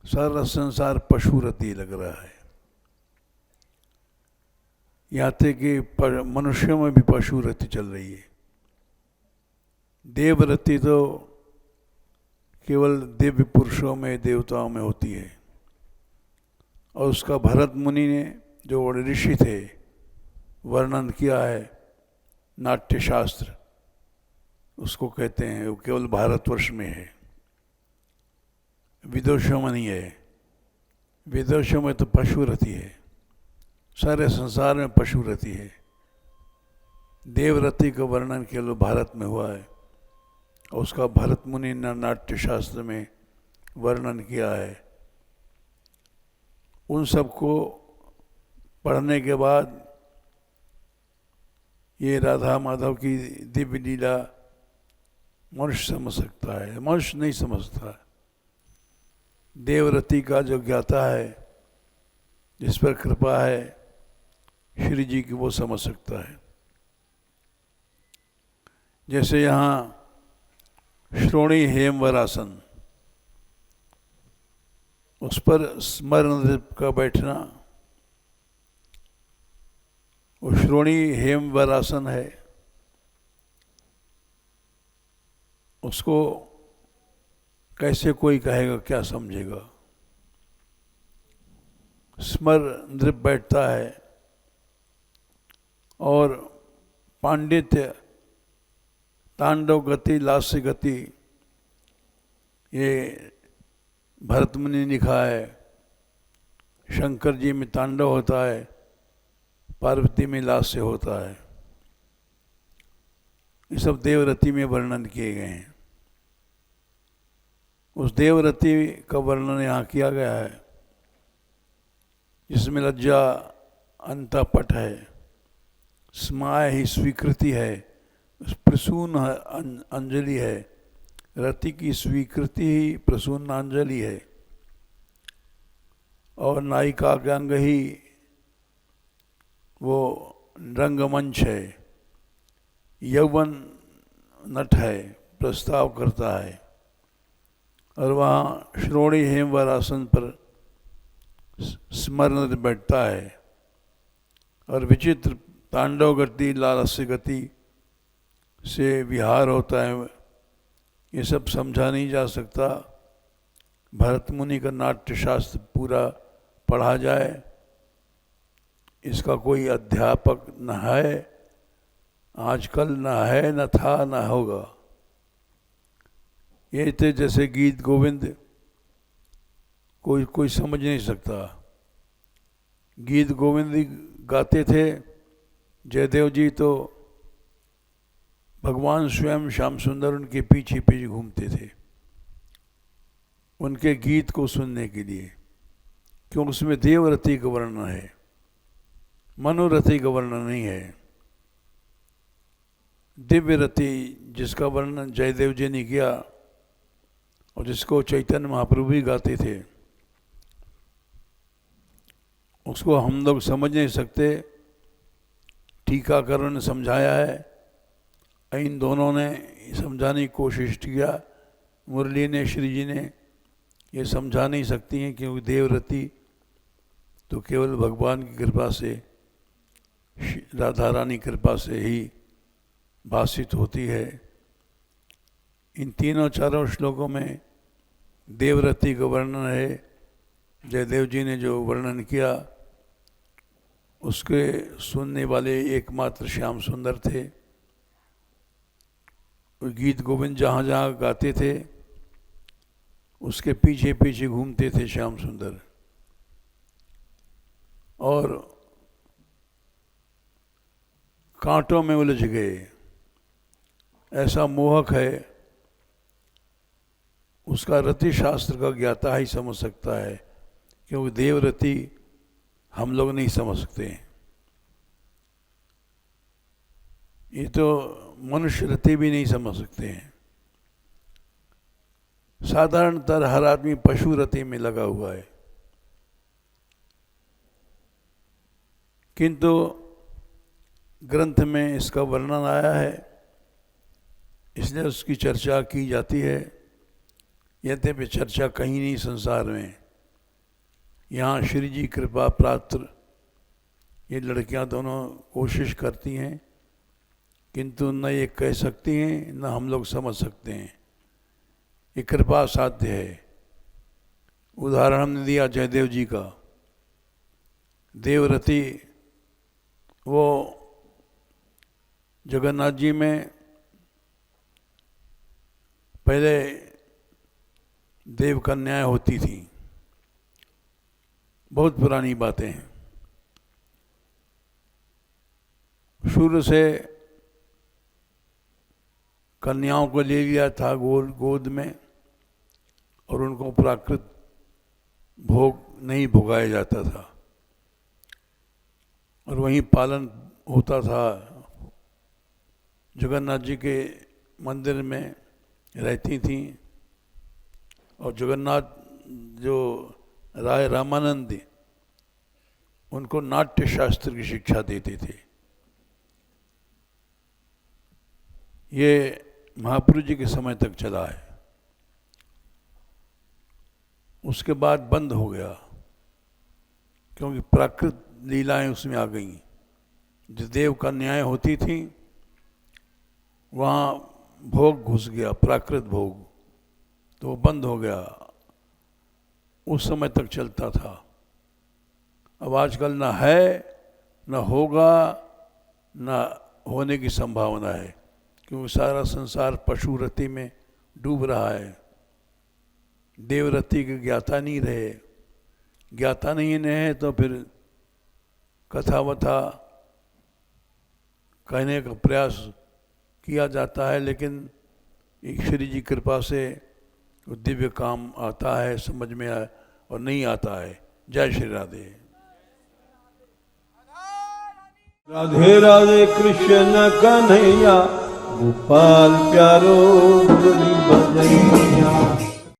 सारा संसार पशुरति लग रहा है। यहाँ तक कि मनुष्यों में भी पशुरति चल रही है। देवरति तो केवल दिव्य पुरुषों में, देवताओं में होती है और उसका भरत मुनि ने, जो ऋषि थे, वर्णन किया है नाट्य शास्त्र, उसको कहते हैं। वो केवल भारतवर्ष में है, विदेशों में नहीं है। विदेशों में तो पशुरति है, सारे संसार में पशुरति है। देवरति का वर्णन केवल भारत में हुआ है और उसका भरत मुनि ने नाट्य शास्त्र में वर्णन किया है। उन सबको पढ़ने के बाद ये राधा माधव की दिव्य लीला मनुष्य समझ सकता है, मनुष्य नहीं समझता। देवरति का जो ज्ञाता है, जिस पर कृपा है श्री जी की, वो समझ सकता है। जैसे यहाँ श्रोणी हेमवर आसन, उस पर स्मरण का बैठना, वो श्रोणी हेमवर आसन है। उसको कैसे कोई कहेगा, क्या समझेगा। स्मर नृप बैठता है और पांडित्य, तांडव गति, लास्य गति, ये भरत मुनि ने लिखा है। शंकर जी में तांडव होता है, पार्वती में लास्य होता है। ये सब देवरति में वर्णन किए गए हैं। उस देवरति का वर्णन यहाँ किया गया है, जिसमें लज्जा अंतःपट है, स्माय ही स्वीकृति है, प्रसून अंजलि है। रति की स्वीकृति ही प्रसून अंजलि है और नायिका के अंग ही वो रंगमंच है, यौवन नट है, प्रस्ताव करता है और वहाँ श्रोणी हेमवर आसन पर स्मरण बैठता है और विचित्र तांडव गति, लालस्य गति से विहार होता है। ये सब समझा नहीं जा सकता। भरत मुनि का नाट्य शास्त्र पूरा पढ़ा जाए, इसका कोई अध्यापक न है आजकल, न है, न था, न होगा। ये थे जैसे गीत गोविंद कोई समझ नहीं सकता। गीत गोविंद गाते थे जयदेव जी, तो भगवान स्वयं श्याम सुंदर उनके पीछे पीछे घूमते थे उनके गीत को सुनने के लिए, क्योंकि उसमें देवरति का वर्णन है, मनोरथी का वर्णन नहीं है। दिव्य रति जिसका वर्णन जयदेव जी ने किया और जिसको चैतन्य महाप्रभु भी गाते थे, उसको हम लोग समझ नहीं सकते। टीकाकारों ने समझाया है, इन दोनों ने समझाने की कोशिश किया, मुरली ने, श्री जी ने ये समझा नहीं सकती हैं, क्योंकि देवरति तो केवल भगवान की कृपा से, राधा रानी कृपा से ही भाषित होती है। इन तीनों चारों श्लोकों में देवरति का वर्णन है। जयदेव जी ने जो वर्णन किया उसके सुनने वाले एकमात्र श्याम सुंदर थे। गीत गोविंद जहाँ जहाँ गाते थे उसके पीछे पीछे घूमते थे श्याम सुंदर, और कांटों में उलझ गए। ऐसा मोहक है, उसका रति शास्त्र का ज्ञाता ही समझ सकता है, क्योंकि देवरति हम लोग नहीं समझ सकते। ये तो मनुष्य रति भी नहीं समझ सकते हैं। साधारणतः हर आदमी पशु रति में लगा हुआ है, किंतु ग्रंथ में इसका वर्णन आया है, इसलिए उसकी चर्चा की जाती है। यद्यपि चर्चा कहीं नहीं संसार में। यहाँ श्री जी कृपा प्राप्त ये लड़कियां दोनों कोशिश करती हैं, किंतु न ये कह सकती हैं न हम लोग समझ सकते हैं। ये कृपा साध्य है। उदाहरण हमने दिया जयदेव जी का। देवरति वो जगन्नाथ जी में पहले देव कन्याएं होती थी, बहुत पुरानी बातें हैं। शुरू से कन्याओं को ले लिया था गोद में, और उनको प्राकृत भोग नहीं भोगाया जाता था, और वहीं पालन होता था। जगन्नाथ जी के मंदिर में रहती थी, और जगन्नाथ जो राय रामानंद उनको नाट्य शास्त्र की शिक्षा देते थे। ये महाप्रभु जी के समय तक चला है, उसके बाद बंद हो गया, क्योंकि प्राकृत लीलाएं उसमें आ गईं। जो देव कन्याएं होती थी वहाँ भोग घुस गया, प्राकृत भोग, तो वो बंद हो गया। उस समय तक चलता था। अब आजकल न है, न होगा, न होने की संभावना है, क्योंकि सारा संसार पशु रति में डूब रहा है। देवरति के ज्ञाता नहीं रहे। ज्ञाता नहीं रहे तो फिर कथा वथा कहने का प्रयास किया जाता है, लेकिन ईश्वरी जी कृपा से वो दिव्य काम आता है, समझ में आए, और नहीं आता है। जय श्री राधे। राधे राधे कृष्ण कन्हैया, गोपाल प्यारो मुरली बजैया।